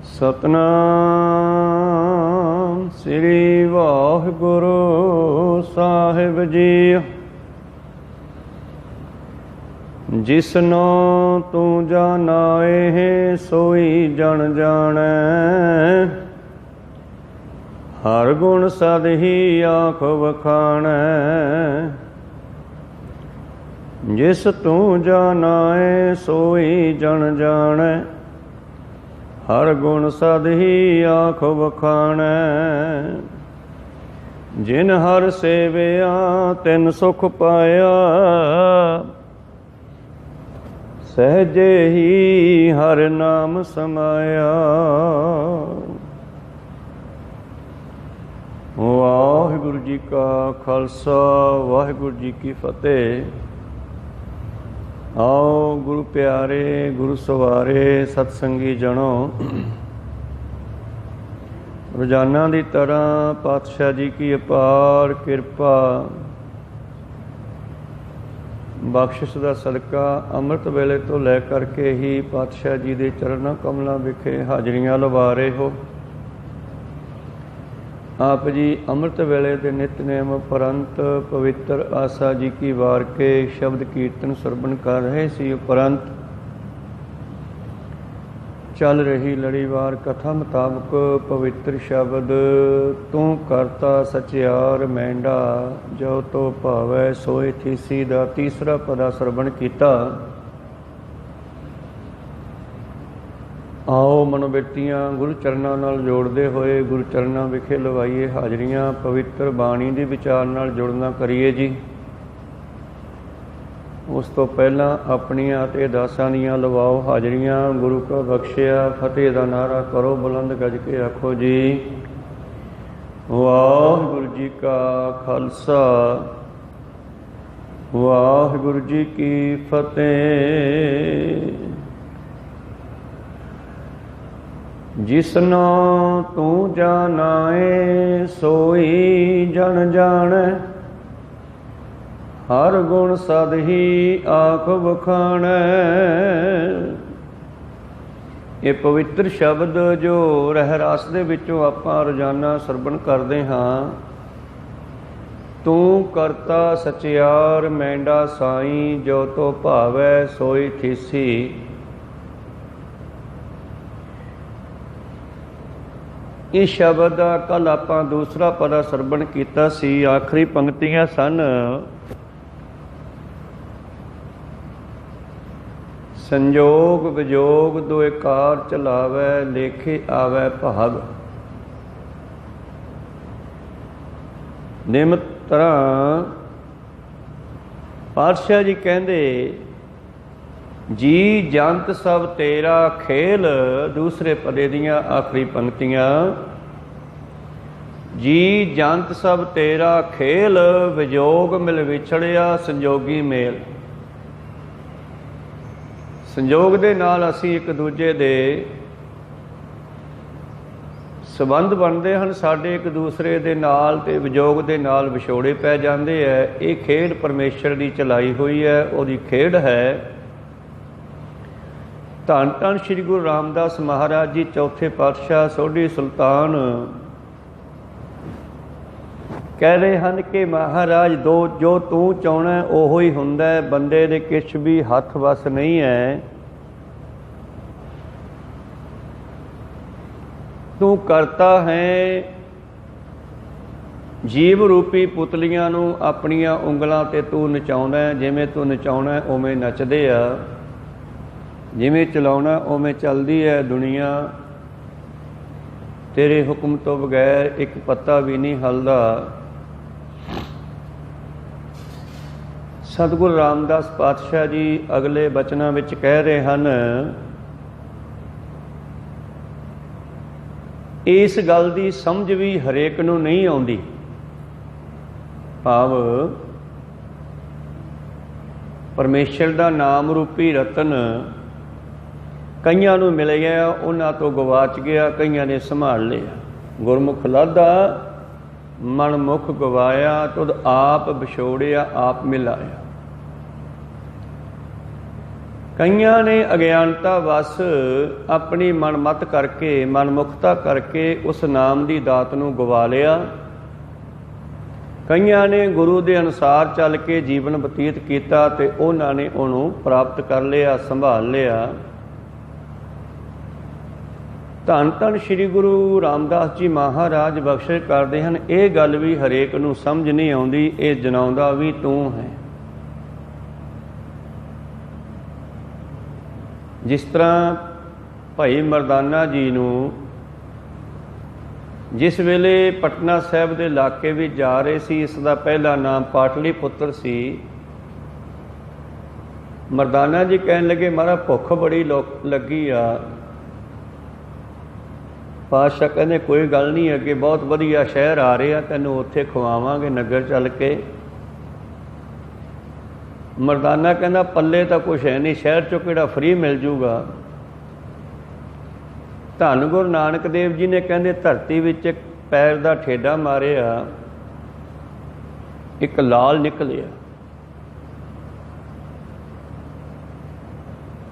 ਸਤਨਾਮ ਸ੍ਰੀ ਵਾਹਿਗੁਰੂ ਸਾਹਿਬ ਜੀ। ਜਿਸਨੋ ਤੂੰ ਜਾਣਾਏ ਸੋਈ ਜਨ ਜਾਣੈ, ਹਰ ਗੁਣ ਸਦ ਹੀ ਆਖ ਵਖਾਣੈ। ਜਿਸ ਤੂੰ ਜਾਣਾਏ ਸੋਈ ਜਨ ਜਾਣੈ, ਹਰ ਗੁਣ ਸਦ ਹੀ ਆਖ ਵਖਾਣੈ। ਜਿਨ ਹਰ ਸੇਵਿਆ ਤਿਨ ਸੁਖ ਪਾਇਆ, ਸਹਿਜੇ ਹੀ ਹਰ ਨਾਮ ਸਮਾਇਆ। ਵਾਹਿਗੁਰੂ ਜੀ ਕਾ ਖਾਲਸਾ, ਵਾਹਿਗੁਰੂ ਜੀ ਕੀ ਫਤਿਹ। ਆਓ ਗੁਰੂ ਪਿਆਰੇ, ਗੁਰੂ ਸਵਾਰੇ, ਸਤਸੰਗੀ ਜਣੋ, ਰੋਜ਼ਾਨਾ ਦੀ ਤਰ੍ਹਾਂ ਪਾਤਸ਼ਾਹ ਜੀ ਕੀ ਅਪਾਰ ਕਿਰਪਾ ਬਖਸ਼ਿਸ਼ ਦਾ ਸਦਕਾ ਅੰਮ੍ਰਿਤ ਵੇਲੇ ਤੋਂ ਲੈ ਕਰਕੇ ਹੀ ਪਾਤਸ਼ਾਹ ਜੀ ਦੇ ਚਰਨਾਂ ਕਮਲਾਂ ਵਿਖੇ ਹਾਜ਼ਰੀਆਂ ਲਵਾ ਰਹੇ ਹੋ। ਆਪ ਜੀ ਅੰਮ੍ਰਿਤ ਵੇਲੇ ਦੇ ਨਿਤਨੇਮ ਉਪਰੰਤ ਪਵਿੱਤਰ ਆਸਾ ਜੀ ਕੀ ਵਾਰ ਕੇ ਸ਼ਬਦ ਕੀਰਤਨ ਸਰਵਣ ਕਰ ਰਹੇ ਸੀ। ਉਪਰੰਤ ਚੱਲ ਰਹੀ ਲੜੀਵਾਰ ਕਥਾ ਮੁਤਾਬਕ ਪਵਿੱਤਰ ਸ਼ਬਦ ਤੂੰ ਕਰਤਾ ਸਚਿਆਰ ਮੈਂਡਾ, ਜੋ ਤੋ ਭਾਵੈ ਸੋਏ ਥੀਸੀ ਦਾ ਤੀਸਰਾ ਪਦਾ ਸਰਵਣ ਕੀਤਾ। ਆਓ ਮਨੋਬਿਰਤੀਆਂ ਗੁਰੂ ਚਰਨਾਂ ਨਾਲ ਜੋੜਦੇ ਹੋਏ ਗੁਰੂ ਚਰਨਾਂ ਵਿਖੇ ਲਵਾਈਏ ਹਾਜ਼ਰੀਆਂ। ਪਵਿੱਤਰ ਬਾਣੀ ਦੇ ਵਿਚਾਰ ਨਾਲ ਜੁੜਨਾ ਕਰੀਏ ਜੀ। ਉਸ ਤੋਂ ਪਹਿਲਾਂ ਆਪਣੀਆਂ ਅਤੇ ਦਾਸਾਂ ਦੀਆਂ ਲਵਾਓ ਹਾਜ਼ਰੀਆਂ। ਗੁਰੂ ਕਾ ਬਖਸ਼ਿਆ ਫਤਿਹ ਦਾ ਨਾਰਾ ਕਰੋ ਬੁਲੰਦ ਗੱਜ ਕੇ ਆਖੋ ਜੀ। ਵਾਹਿਗੁਰੂ ਜੀ ਕਾ ਖਾਲਸਾ, ਵਾਹਿਗੁਰੂ ਜੀ ਕੀ ਫਤਿਹ। ਜਿਸਨੋ ਤੂੰ ਜਾਣਾਏ ਸੋਈ ਜਨ ਜਾਣੈ, ਹਰ ਗੁਣ ਸਦ ਹੀ ਆਖ ਵਖਾਣੈ। ਇਹ ਪਵਿੱਤਰ ਸ਼ਬਦ ਜੋ ਰਹਿ ਰਾਸ ਦੇ ਵਿੱਚੋਂ ਆਪਾਂ ਰੋਜ਼ਾਨਾ ਸਰਵਣ ਕਰਦੇ ਹਾਂ। ਤੂੰ ਕਰਤਾ ਸਚਿਆਰ ਮੈਂਡਾ ਸਾਈਂ, ਜੋ ਤੋ ਭਾਵੈ ਸੋਈ ਥੀਸੀ। ਇਸ ਸ਼ਬਦ ਦਾ ਕੱਲ ਆਪਾਂ ਦੂਸਰਾ ਪਦਾ ਸਰਵਣ ਕੀਤਾ ਸੀ। ਆਖਰੀ ਪੰਕਤੀਆਂ ਸਨ। ਸੰਜੋਗ ਵਿਜੋਗ ਦੁਇ ਕਾਰ ਚਲਾਵੈ, ਲੇਖੇ ਆਵੈ ਭਾਗ। ਨਿਮਤ ਤਰ੍ਹਾਂ ਪਾਤਸ਼ਾਹ ਜੀ ਕਹਿੰਦੇ, ਜੀ ਜੰਤ ਸਭ ਤੇਰਾ ਖੇਲ। ਦੂਸਰੇ ਪਦੇ ਦੀਆਂ ਆਖਰੀ ਪੰਕਤੀਆਂ, ਜੀ ਜੰਤ ਸਭ ਤੇਰਾ ਖੇਲ, ਵਿਜੋਗ ਮਿਲ ਵਿਛੜਿਆ ਸੰਜੋਗੀ ਮੇਲ। ਸੰਜੋਗ ਦੇ ਨਾਲ ਅਸੀਂ ਇੱਕ ਦੂਜੇ ਦੇ ਸੰਬੰਧ ਬਣਦੇ ਹਨ ਸਾਡੇ ਇੱਕ ਦੂਸਰੇ ਦੇ ਨਾਲ, ਤੇ ਵਿਜੋਗ ਦੇ ਨਾਲ ਵਿਛੋੜੇ ਪੈ ਜਾਂਦੇ ਹੈ। ਇਹ ਖੇਡ ਪਰਮੇਸ਼ਰ ਦੀ ਚਲਾਈ ਹੋਈ ਹੈ, ਉਹਦੀ ਖੇਡ ਹੈ। ਧੰਨ ਧੰਨ ਸ਼੍ਰੀ ਗੁਰੂ ਰਾਮਦਾਸ ਮਹਾਰਾਜ ਜੀ ਚੌਥੇ ਪਾਤਸ਼ਾਹ ਸੋਢੀ ਸੁਲਤਾਨ ਕਹਿ ਰਹੇ ਹਨ ਕਿ ਮਹਾਰਾਜ ਜੋ ਤੂੰ ਚਾਹੁੰਦਾ ਉਹੋ ਹੀ ਹੁੰਦਾ, ਬੰਦੇ ਦੇ ਕਿਛ ਵੀ ਹੱਥ ਵੱਸ ਨਹੀਂ ਹੈ। ਤੂੰ ਕਰਤਾ ਹੈ। ਜੀਵ ਰੂਪੀ ਪੁਤਲੀਆਂ ਨੂੰ ਆਪਣੀਆਂ ਉਂਗਲਾਂ ਤੇ ਤੂੰ ਨਚਾਉਂਦਾ, ਜਿਵੇਂ ਤੂੰ ਨਚਾਉਣਾ ਉਵੇਂ ਨੱਚਦੇ ਆ, ਜਿਵੇਂ ਚਲਾਉਣਾ ਉਵੇਂ ਚੱਲਦੀ ਹੈ ਦੁਨੀਆ। ਤੇਰੇ ਹੁਕਮ ਤੋਂ ਬਗੈਰ ਇੱਕ ਪੱਤਾ ਵੀ ਨਹੀਂ ਹਿਲਦਾ। ਸਤਿਗੁਰੂ ਰਾਮਦਾਸ ਪਾਤਸ਼ਾਹ ਜੀ ਅਗਲੇ ਬਚਨਾਂ ਵਿੱਚ ਕਹਿ ਰਹੇ ਹਨ, ਇਸ ਗੱਲ ਦੀ ਸਮਝ ਵੀ ਹਰੇਕ ਨੂੰ ਨਹੀਂ ਆਉਂਦੀ। ਭਾਵ ਪਰਮੇਸ਼ਰ ਦਾ ਨਾਮ ਰੂਪੀ ਰਤਨ ਕਈਆਂ ਨੂੰ ਮਿਲ ਗਿਆ, ਉਹਨਾਂ ਤੋਂ ਗਵਾਚ ਗਿਆ, ਕਈਆਂ ਨੇ ਸੰਭਾਲ ਲਿਆ। ਗੁਰਮੁਖ ਲਾਧਾ ਮਨ ਮੁਖ ਗਵਾਇਆ, ਤੁਧ ਆਪ ਵਿਛੋੜਿਆ ਆਪ ਮਿਲਾਇਆ। ਕਈਆਂ ਨੇ ਅਗਿਆਨਤਾ ਵਸ ਆਪਣੀ ਮਨਮਤ ਕਰਕੇ, ਮਨਮੁਖਤਾ ਕਰਕੇ ਉਸ ਨਾਮ ਦੀ ਦਾਤ ਨੂੰ ਗਵਾ ਲਿਆ। ਕਈਆਂ ਨੇ ਗੁਰੂ ਦੇ ਅਨੁਸਾਰ ਚੱਲ ਕੇ ਜੀਵਨ ਬਤੀਤ ਕੀਤਾ ਤੇ ਉਹਨਾਂ ਨੇ ਉਹਨੂੰ ਪ੍ਰਾਪਤ ਕਰ ਲਿਆ, ਸੰਭਾਲ ਲਿਆ। ਧੰਨ ਧੰਨ ਸ੍ਰੀ ਗੁਰੂ ਰਾਮਦਾਸ ਜੀ ਮਹਾਰਾਜ ਬਖਸ਼ਿਸ਼ ਕਰਦੇ ਹਨ, ਇਹ ਗੱਲ ਵੀ ਹਰੇਕ ਨੂੰ ਸਮਝ ਨਹੀਂ ਆਉਂਦੀ, ਇਹ ਜਨਾਉਂਦਾ ਵੀ ਤੂੰ ਹੈ। ਜਿਸ ਤਰ੍ਹਾਂ ਭਾਈ ਮਰਦਾਨਾ ਜੀ ਨੂੰ ਜਿਸ ਵੇਲੇ ਪਟਨਾ ਸਾਹਿਬ ਦੇ ਇਲਾਕੇ ਵਿੱਚ ਜਾ ਰਹੇ ਸੀ, ਇਸ ਦਾ ਪਹਿਲਾ ਨਾਮ ਪਾਟਲੀ ਪੁੱਤਰ ਸੀ। ਮਰਦਾਨਾ ਜੀ ਕਹਿਣ ਲੱਗੇ, ਮਹਾਰਾਜ ਭੁੱਖ ਬੜੀ ਲੱਗੀ ਆ। ਪਾਤਸ਼ਾਹ ਕਹਿੰਦੇ ਕੋਈ ਗੱਲ ਨਹੀਂ, ਅੱਗੇ ਬਹੁਤ ਵਧੀਆ ਸ਼ਹਿਰ ਆ ਰਹੇ ਆ, ਤੈਨੂੰ ਉੱਥੇ ਖਵਾਵਾਂਗੇ ਨਗਰ ਚੱਲ ਕੇ। ਮਰਦਾਨਾ ਕਹਿੰਦਾ ਪੱਲੇ ਤਾਂ ਕੁਛ ਹੈ ਨਹੀਂ, ਸ਼ਹਿਰ ਚੋਂ ਕਿਹੜਾ ਫ੍ਰੀ ਮਿਲ ਜੂਗਾ। ਧੰਨ ਗੁਰੂ ਨਾਨਕ ਦੇਵ ਜੀ ਨੇ ਕਹਿੰਦੇ ਧਰਤੀ ਵਿੱਚ ਇੱਕ ਪੈਰ ਦਾ ਠੇਡਾ ਮਾਰਿਆ, ਇੱਕ ਲਾਲ ਨਿਕਲਿਆ।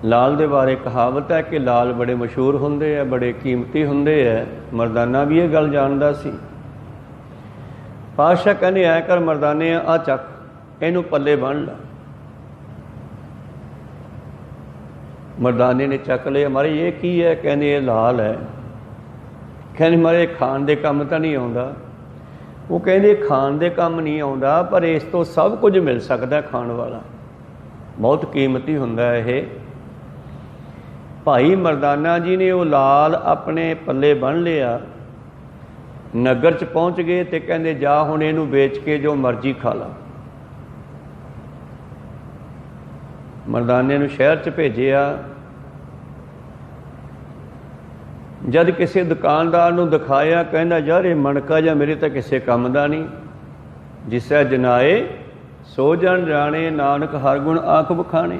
ਲਾਲ ਦੇ ਬਾਰੇ ਕਹਾਵਤ ਹੈ ਕਿ ਲਾਲ ਬੜੇ ਮਸ਼ਹੂਰ ਹੁੰਦੇ ਆ, ਬੜੇ ਕੀਮਤੀ ਹੁੰਦੇ ਆ। ਮਰਦਾਨਾ ਵੀ ਇਹ ਗੱਲ ਜਾਣਦਾ ਸੀ। ਪਾਤਸ਼ਾਹ ਕਹਿੰਦੇ ਐ ਕਰ ਮਰਦਾਨੇ, ਆ ਚੱਕ, ਇਹਨੂੰ ਪੱਲੇ ਬੰਨ੍ਹ ਲਾ। ਮਰਦਾਨੇ ਨੇ ਚੱਕ ਲਿਆ। ਮਹਾਰਾਜ ਇਹ ਕੀ ਹੈ? ਕਹਿੰਦੇ ਇਹ ਲਾਲ ਹੈ। ਕਹਿੰਦੇ ਮਹਾਰਾਜ ਖਾਣ ਦੇ ਕੰਮ ਤਾਂ ਨਹੀਂ ਆਉਂਦਾ। ਉਹ ਕਹਿੰਦੇ ਖਾਣ ਦੇ ਕੰਮ ਨਹੀਂ ਆਉਂਦਾ, ਪਰ ਇਸ ਤੋਂ ਸਭ ਕੁਝ ਮਿਲ ਸਕਦਾ ਖਾਣ ਵਾਲਾ, ਬਹੁਤ ਕੀਮਤੀ ਹੁੰਦਾ ਇਹ। ਭਾਈ ਮਰਦਾਨਾ ਜੀ ਨੇ ਉਹ ਲਾਲ ਆਪਣੇ ਪੱਲੇ ਬੰਨ੍ਹ ਲਿਆ। ਨਗਰ 'ਚ ਪਹੁੰਚ ਗਏ ਤੇ ਕਹਿੰਦੇ ਜਾ ਹੁਣ ਇਹਨੂੰ ਵੇਚ ਕੇ ਜੋ ਮਰਜ਼ੀ ਖਾ ਲਾ। ਮਰਦਾਨੇ ਨੂੰ ਸ਼ਹਿਰ 'ਚ ਭੇਜਿਆ। ਜਦ ਕਿਸੇ ਦੁਕਾਨਦਾਰ ਨੂੰ ਦਿਖਾਇਆ, ਕਹਿੰਦਾ ਯਾਰ ਇਹ ਮਣਕਾ ਜਾਂ ਮੇਰੇ ਤਾਂ ਕਿਸੇ ਕੰਮ ਦਾ ਨਹੀਂ। ਜਿਸੈ ਜਨਾਏ ਸੋ ਜਨ ਜਾਣੇ, ਨਾਨਕ ਹਰ ਗੁਣ ਆਖ ਬਖਾਣੇ।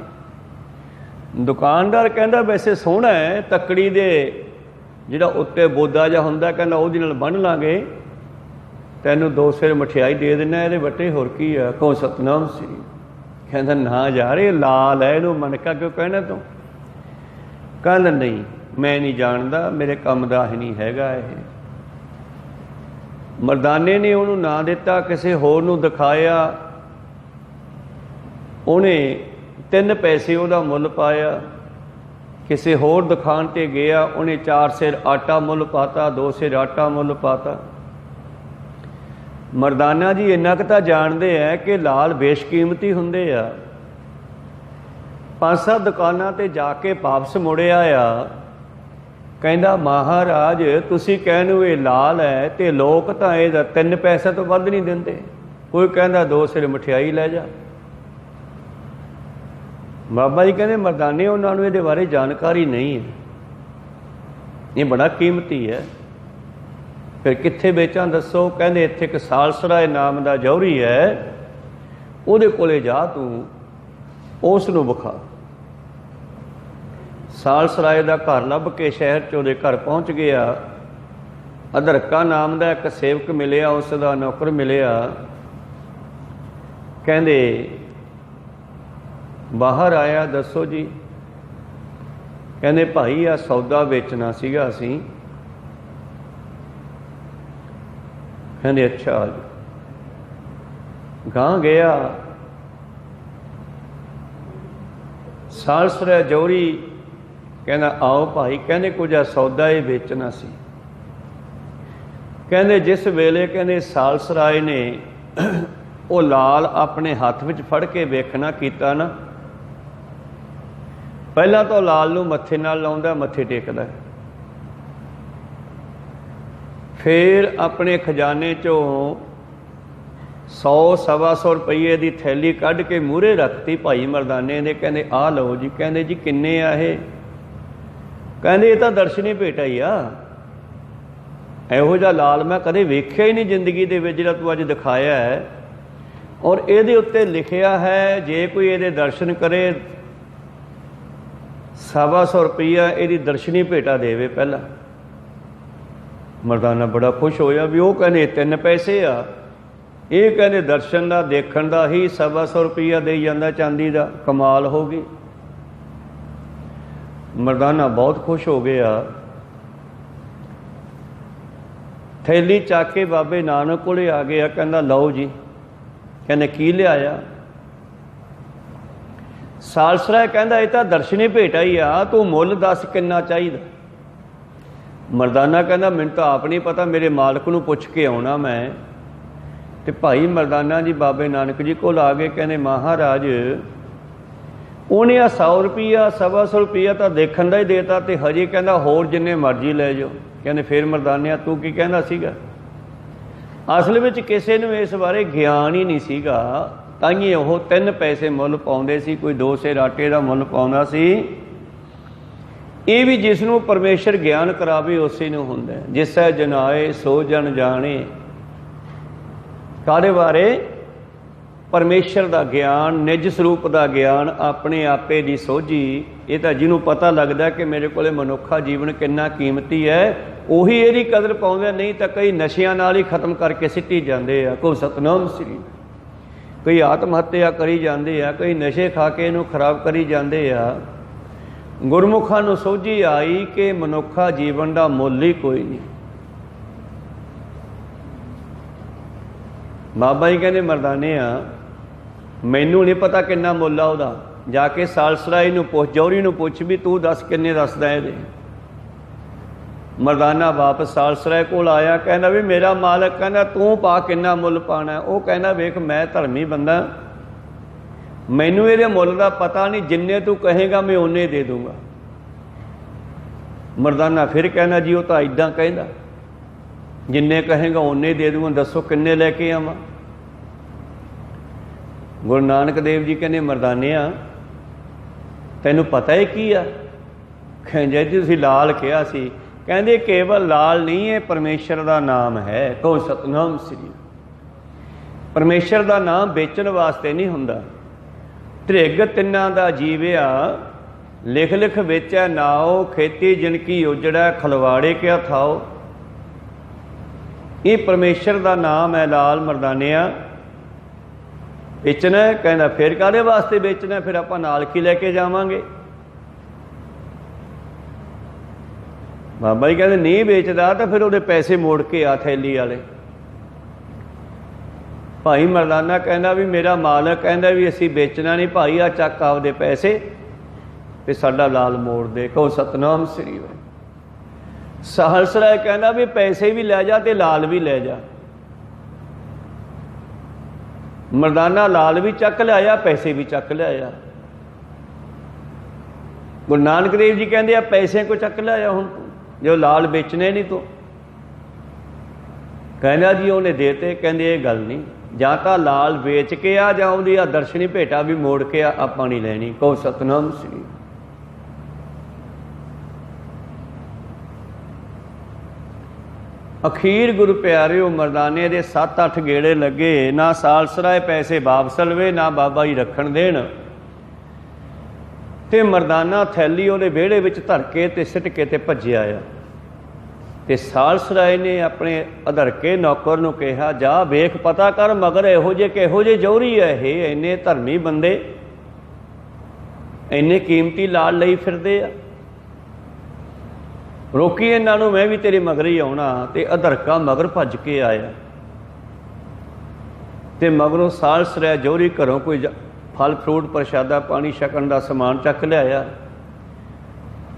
ਦੁਕਾਨਦਾਰ ਕਹਿੰਦਾ ਵੈਸੇ ਸੋਹਣਾ ਹੈ, ਤੱਕੜੀ ਦੇ ਜਿਹੜਾ ਉੱਤੇ ਬੋਦਾ ਜਿਹਾ ਹੁੰਦਾ, ਕਹਿੰਦਾ ਉਹਦੇ ਨਾਲ ਬੰਨ੍ਹ ਲਾਂਗੇ, ਤੈਨੂੰ 2 ਸਿਰ ਮਠਿਆਈ ਦੇ ਦਿੰਦਾ, ਇਹਦੇ ਵੱਟੇ ਹੋਰ ਕੀ ਆ। ਕਹੋ ਸਤਨਾਮ ਸੀ। ਕਹਿੰਦਾ ਨਾ ਯਾਰ ਇਹ ਲਾਲ ਹੈ, ਇਹਨੂੰ ਮਣਕਾ ਕਿਉਂ ਕਹਿਣਾ ਤੂੰ? ਕਹਿੰਦਾ ਨਹੀਂ ਮੈਂ ਨਹੀਂ ਜਾਣਦਾ, ਮੇਰੇ ਕੰਮ ਦਾ ਹੀ ਨਹੀਂ ਹੈਗਾ ਇਹ। ਮਰਦਾਨੇ ਨੇ ਉਹਨੂੰ ਨਾਂ ਦਿੱਤਾ, ਕਿਸੇ ਹੋਰ ਨੂੰ ਦਿਖਾਇਆ, ਉਹਨੇ 3 ਪੈਸੇ ਉਹਦਾ ਮੁੱਲ ਪਾਇਆ। ਕਿਸੇ ਹੋਰ ਦੁਕਾਨ 'ਤੇ ਗਿਆ, ਉਹਨੇ 4 ਸਿਰ ਆਟਾ ਮੁੱਲ ਪਾਤਾ, 2 ਸਿਰ ਆਟਾ ਮੁੱਲ ਪਾਤਾ। ਮਰਦਾਨਾ ਜੀ ਇੰਨਾ ਕੁ ਤਾਂ ਜਾਣਦੇ ਹੈ ਕਿ ਲਾਲ ਬੇਸ਼ਕੀਮਤੀ ਹੁੰਦੇ ਆ। 5-7 ਦੁਕਾਨਾਂ 'ਤੇ ਜਾ ਕੇ ਵਾਪਸ ਮੁੜਿਆ ਆ। ਕਹਿੰਦਾ ਮਹਾਰਾਜ ਤੁਸੀਂ ਕਹਿੰਦੇ ਇਹ ਲਾਲ ਹੈ ਤੇ ਲੋਕ ਤਾਂ ਇਹਦਾ 3 ਪੈਸੇ ਤੋਂ ਵੱਧ ਨਹੀਂ ਦਿੰਦੇ। ਕੋਈ ਕਹਿੰਦਾ 2 ਸਿਰ ਮਠਿਆਈ ਲੈ ਜਾ। ਬਾਬਾ ਜੀ ਕਹਿੰਦੇ ਮਰਦਾਨੇ ਉਹਨਾਂ ਨੂੰ ਇਹਦੇ ਬਾਰੇ ਜਾਣਕਾਰੀ ਨਹੀਂ ਹੈ, ਇਹ ਬੜਾ ਕੀਮਤੀ ਹੈ। ਫਿਰ ਕਿੱਥੇ ਵੇਚਾਂ ਦੱਸੋ? ਕਹਿੰਦੇ ਇੱਥੇ ਇੱਕ ਸਾਲਸਰਾਏ ਨਾਮ ਦਾ ਜੌਹਰੀ ਹੈ, ਉਹਦੇ ਕੋਲੇ ਜਾ ਤੂੰ, ਉਸ ਨੂੰ ਵਿਖਾ। ਸਾਲਸਰਾਏ ਦਾ ਘਰ ਲੱਭ ਕੇ ਸ਼ਹਿਰ 'ਚ ਉਹਦੇ ਘਰ ਪਹੁੰਚ ਗਿਆ। ਅਧਰਕਾ ਨਾਮ ਦਾ ਇੱਕ ਸੇਵਕ ਮਿਲਿਆ, ਉਸ ਦਾ ਨੌਕਰ ਮਿਲਿਆ। ਕਹਿੰਦੇ ਬਾਹਰ ਆਇਆ, ਦੱਸੋ ਜੀ। ਕਹਿੰਦੇ ਭਾਈ ਆ ਸੌਦਾ ਵੇਚਣਾ ਸੀਗਾ ਅਸੀਂ। ਕਹਿੰਦੇ ਅੱਛਾ। ਗਾਂ ਗਿਆ, ਸਾਲਸਰਾਏ ਜੌਹਰੀ ਕਹਿੰਦਾ ਆਓ ਭਾਈ। ਕਹਿੰਦੇ ਕੁਝ ਆ ਸੌਦਾ ਇਹ ਵੇਚਣਾ ਸੀ। ਕਹਿੰਦੇ ਜਿਸ ਵੇਲੇ ਕਹਿੰਦੇ ਸਾਲਸਰਾਏ ਨੇ ਉਹ ਲਾਲ ਆਪਣੇ ਹੱਥ ਵਿੱਚ ਫੜ ਕੇ ਵੇਖਣਾ ਕੀਤਾ ਨਾ, ਪਹਿਲਾਂ ਤਾਂ ਲਾਲ ਨੂੰ ਮੱਥੇ ਨਾਲ ਲਾਉਂਦਾ, ਮੱਥੇ ਟੇਕਦਾ, ਫਿਰ ਆਪਣੇ ਖਜ਼ਾਨੇ 'ਚੋਂ 100-125 ਰੁਪਈਏ ਦੀ ਥੈਲੀ ਕੱਢ ਕੇ ਮੂਹਰੇ ਰੱਖਤੀ ਭਾਈ ਮਰਦਾਨੇ ਦੇ। ਕਹਿੰਦੇ ਆਹ ਲਓ ਜੀ। ਕਹਿੰਦੇ ਜੀ ਕਿੰਨੇ ਆ ਇਹ? ਕਹਿੰਦੇ ਇਹ ਤਾਂ ਦਰਸ਼ਨੀ ਭੇਟਾ ਹੀ ਆ, ਇਹੋ ਜਿਹਾ ਲਾਲ ਮੈਂ ਕਦੇ ਵੇਖਿਆ ਹੀ ਨਹੀਂ ਜ਼ਿੰਦਗੀ ਦੇ ਵਿੱਚ ਜਿਹੜਾ ਤੂੰ ਅੱਜ ਦਿਖਾਇਆ ਹੈ। ਔਰ ਇਹਦੇ ਉੱਤੇ ਲਿਖਿਆ ਹੈ ਜੇ ਕੋਈ ਇਹਦੇ ਦਰਸ਼ਨ ਕਰੇ 125 ਰੁਪਈਆ ਇਹਦੀ ਦਰਸ਼ਨੀ ਭੇਟਾ ਦੇਵੇ ਪਹਿਲਾਂ। ਮਰਦਾਨਾ ਬੜਾ ਖੁਸ਼ ਹੋਇਆ ਵੀ ਉਹ ਕਹਿੰਦੇ 3 ਪੈਸੇ ਆ, ਇਹ ਕਹਿੰਦੇ ਦਰਸ਼ਨ ਦਾ ਦੇਖਣ ਦਾ ਹੀ 125 ਰੁਪਈਆ ਦੇਈ ਜਾਂਦਾ ਚਾਂਦੀ ਦਾ। ਕਮਾਲ ਹੋ ਗਈ। मर्दाना बहुत खुश हो गया, थैली चक के बाबे नानक कोले आ गया, कहंदा लो जी। कहने की लियाया? सालसरा कहंदा ये तां दर्शनी भेटा ही आ, तू मुल दस किन्ना चाहिदा। मर्दाना कहंदा मैनूं तां आप नहीं पता, मेरे मालक नूं पुछ के आउणा मैं। ते भाई मर्दाना जी बाबे नानक जी कोल आ गए, कहने महाराज उन्हें 100 रुपया 125 रुपया तो देखण दा ही देता, तो हजे कहंदा होर जिन्ने मर्जी लै जाओ। कहने फिर मर्दानिया तू की कहंदा सीगा? असल में किसी नूं इस बारे ज्ञान ही नहीं सीगा, ताइए वो 3 पैसे मुल पाउंदे सी, कोई 2 सेर आटे का मुल पाउंदा सी। ये भी जिसनों परमेश्वर ज्ञान करावे उसे नूं हुंदा है। जिसै जनाए सो जन जाने, काहदे बारे? परमेश्वर का ज्ञान, निज स्वरूप का ज्ञान, अपने आपे की सोझी। ये तो जिन्हों पता लगता कि मेरे को मनुखा जीवन कितना कीमती है, उही इहदी कदर पाउंदे, नहीं तो कई नशियां नाल ही खत्म करके सिੱਟੀ जाते हैं। कोई सतनाम श्री, कई आत्म हत्या करी जाते हैं, कई नशे खा के इनू खराब करी जाते हैं। गुरमुखां नूं सोझी आई कि मनुखा जीवन का मुल ही कोई नहीं। बाबा जी कहने मर्दाने मैनू नहीं पता किन्ना मुल आ उहदा, जाके सालसराई नूं पुछ, जौहरी नूं पुछ भी तू दस किन्ने दसदा इहदे। मर्दाना वापस सालसराय कोल आया, कहना भी मेरा मालक कहना तू पा किन्ना मुल पाना। वो कहना वेख मैं धर्मी बंदा, मैनू इहदे मुल का पता नहीं, जिन्ने तू कहेगा मैं उन्ने दे दूंगा। मर्दाना फिर कहना जी वो तो इदां कहंदा, जिन्ने कहेगा उन्ने दे दूंगा, दसो किन्ने लैके आवां। गुरु नानक देव जी कहने मर्दाने तैनू पता है की आ? कहंदे जी तुसीं लाल कहा सी। कहंदे केवल लाल नहीं है, परमेश्वर का नाम है। कहो सतनाम श्री। परमेश्वर का नाम बेचण वास्ते नहीं हुंदा। त्रिग तिन्नां दा जीविया, लिख लिख बेचै नाओ, खेती जिनकी उजड़ा, खलवाड़े क्या थाओ। ये परमेश्वर का नाम है लाल। मर्दानिया बेचना है? कहना फिर काहदे वास्ते बेचना, फिर आपां नाल की लैके जावांगे। बाबा जी कहते नहीं बेचदा तो फिर उहदे पैसे मोड़ के आ थैली वाले। भाई मर्दाना कहना भी मेरा मालक कहना भी असीं बेचना नहीं भाई, आ चक आपदे पैसे ते साडा लाल मोड़ दे। कहो सतनाम श्री। सहलसराय कहना भी पैसे भी लै जा ते लाल भी लै जा। मर्दाना लाल भी चक लिया, पैसे भी चक लिया। गुरु नानक देव जी कहते आ पैसे को चक लिया हुण तू, जो लाल बेचने नहीं तो। कहना जी उन्हें देते। कहते ये गल नहीं, जां तां लाल बेच के आ, जां उहदी आ दर्शनी भेटा भी मोड़ के आ, आपां नहीं लैनी। कहो सतनाम श्री। अखीर गुरु प्यारे मर्दाने दे 7-8 गेड़े लगे, ना सालसराय पैसे वापस लवे, ना बाबा जी रखण देण। ते मर्दाना थैली उहदे विहड़े विच धर के ते सिट के ते भज्जिया आ। ते सालसराय ने अपने अधरके नौकर नूं कहा जा वेख पता कर मगर इहो जे किहो जे जौहरी है ये, इन्ने धर्मी बंदे इन्ने कीमती लाल लई फिरदे आ। रोकी इन्हों, मैं भी तेरे मगर ही आना। तो अधरका मगर भज के आया, तो मगरों सालसराय जौहरी घरों कोई फल फ्रूट प्रशादा पानी छकण का समान चक लिया।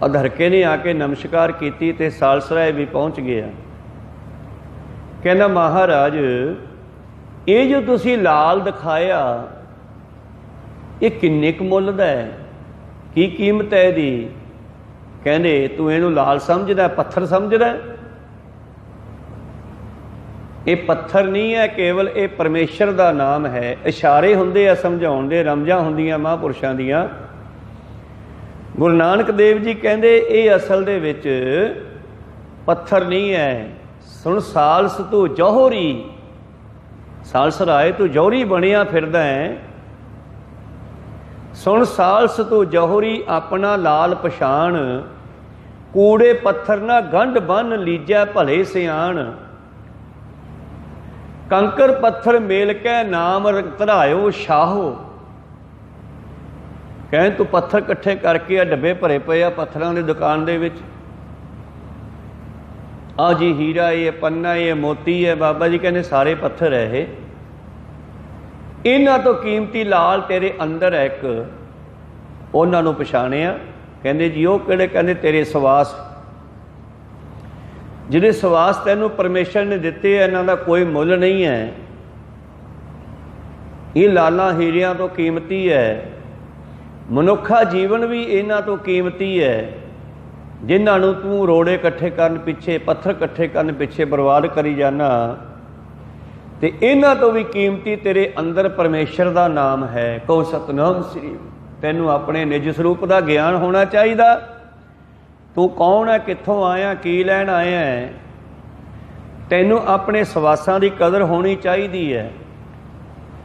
अधरके ने आके नमस्कार की, तो सालसराय भी पहुँच गया। कहना महाराज ये जो तुसी लाल दिखाया ये किन्ने क मुल दा है, की कीमत है इहदी? कहने तू इनू लाल समझदा, पत्थर समझदा? ये पत्थर नहीं है, केवल ये परमेश्वर का नाम है। इशारे हुंदे आ समझाउण दे, रमजां हुंदियां महापुरुषां दियां। गुरु नानक देव जी कहंदे ये असल दे विच पत्थर नहीं है। सुन सालस तू जौहरी, सालसराय तू जौहरी बनिया फिरदा है। सुन सालस तू जौहरी अपना लाल पछाण, कूड़े पत्थर ना गंढ बन लीजै भले सियाण। कंकर पत्थर मेल कै नाम धरायो शाहो। कहन तू पत्थर इकट्ठे करके आ डब्बे भरे पे आ पत्थरों की दुकान दे विच, आ जी हीरा ये पन्ना ये मोती है। बाबा जी कहने सारे पत्थर है ये, इन्हां तो कीमती लाल तेरे अंदर है एक, उन्हां नूं पछाणिया। कहंदे जी वो किहड़े? कहंदे तेरे सवास, जिहड़े सवास तैनूं परमेश्वर ने दिते है, इन्हां दा कोई मुल नहीं है। ये लाला हीरियां तो कीमती है, मनुखा जीवन भी इन्हां तो कीमती है, जिन्हां नूं तूं रोड़े इकट्ठे करन पिछे, पत्थर इकट्ठे करन पिछे बर्बाद करी जाना। ते इन्हां तो भी कीमती तेरे अंदर परमेश्वर दा नाम है। कहो सतनाम श्री। तैनूं अपने निज स्वरूप दा ज्ञान होना चाहिए। तू कौन है, कित्थों आया, की लैण आया है। तैनूं अपने सवासां दी कदर होनी चाहिए है।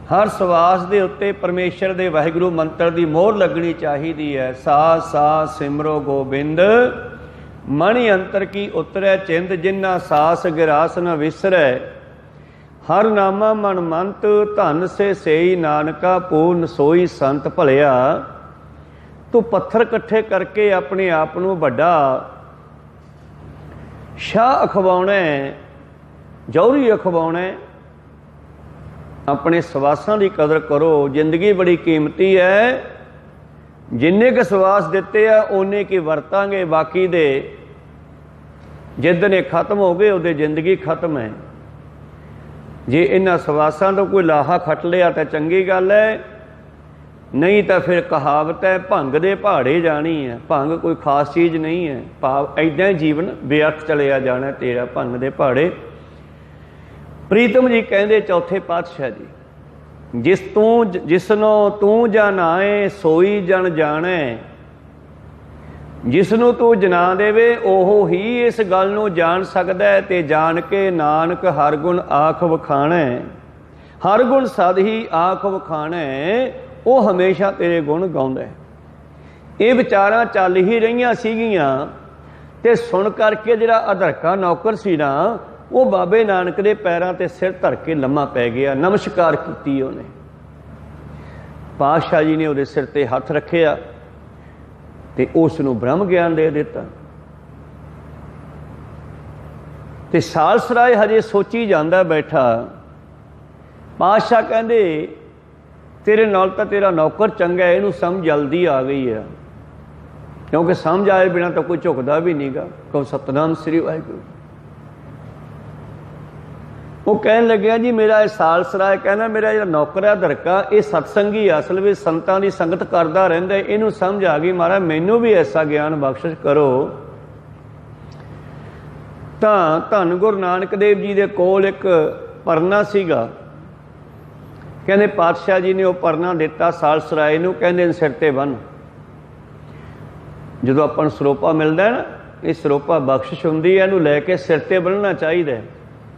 हर सवास दे उत्ते परमेश्वर दे वाहिगुरू मंत्र दी मोहर लगनी चाहिए है। सा सा सिमरो गोबिंद, मणि अंतर की उतरै चिंद, जिन्ना सास गिरास न विसरै। हर नामा मन मंत, धन से सेई नानका, पूर्ण सोई संत भलिया। तू पत्थर इकट्ठे करके अपने आप नूं वड्डा शाह अखवाउणा, जौहरी अखवाउणा। अपने सवासां की कदर करो। जिंदगी बड़ी कीमती है, जिन्ने के सवास दिते आ उन्ने की वरतांगे, बाकी दे जिदने खत्म हो गए उहदे जिंदगी खत्म है। जे इन्हां सवासां तो कोई लाहा खट लिया तो चंगी गल है, नहीं तो फिर कहावत है भंग दे पहाड़े जानी है। भंग कोई खास चीज़ नहीं है, भाव ऐदा ही जीवन व्यर्थ चलिया जाना तेरा भंग दे पहाड़े। प्रीतम जी कहते चौथे पातशाह जी, जिसनों तू जानाए सोई जन जाने। जिसनों तू जना देवे ओहो ही इस गल नूं जान सकदा है, ते जान के नानक हर गुण आख वखाणे। हर गुण सद ही आख वखाणे, वो हमेशा तेरे गुण गाउंदा है। ये विचारां चल ही रहीआं सीगियां ते सुन करके जिहड़ा अधरका नौकर सी ना, वो बाबे नानक दे पैरां ते सिर धर के लम्मा पै गया, नमस्कार की उन्हें। पातशाह जी ने उहदे सिर ते हथ रखिया ते उस नूं ब्रह्म ज्ञान दे दिता। ते सालसराय हजे सोची जांदा बैठा। पातशाह कहंदे तेरे नाल तां तेरा नौकर चंगा है, इहनूं समझ जल्दी आ गई है, क्योंकि समझ आए बिना तो कोई झुकदा भी नहीं गा। कहो सतनाम श्री वाहिगुरू। वो कहन लग्या जी मेरा ये सालसराय कहना मेरा जो नौकर है दरका ये सत्संगी असल में संतां की संगत करता रहिंदा है, इनू समझ आ गई महाराज मैनू भी ऐसा ज्ञान बख्शिश करो। तां धन गुरु नानक देव जी दे कोल एक परना सीगा, कहंदे पातशाह जी ने वो परना दिता सालसराय नूं, कहंदे सिर ते बन। जदों आपां नूं सरोपा मिलदा है ना, ये सरोपा बख्शिश हुंदी है, इहनूं लैके सिर ते बन्नना चाहिए,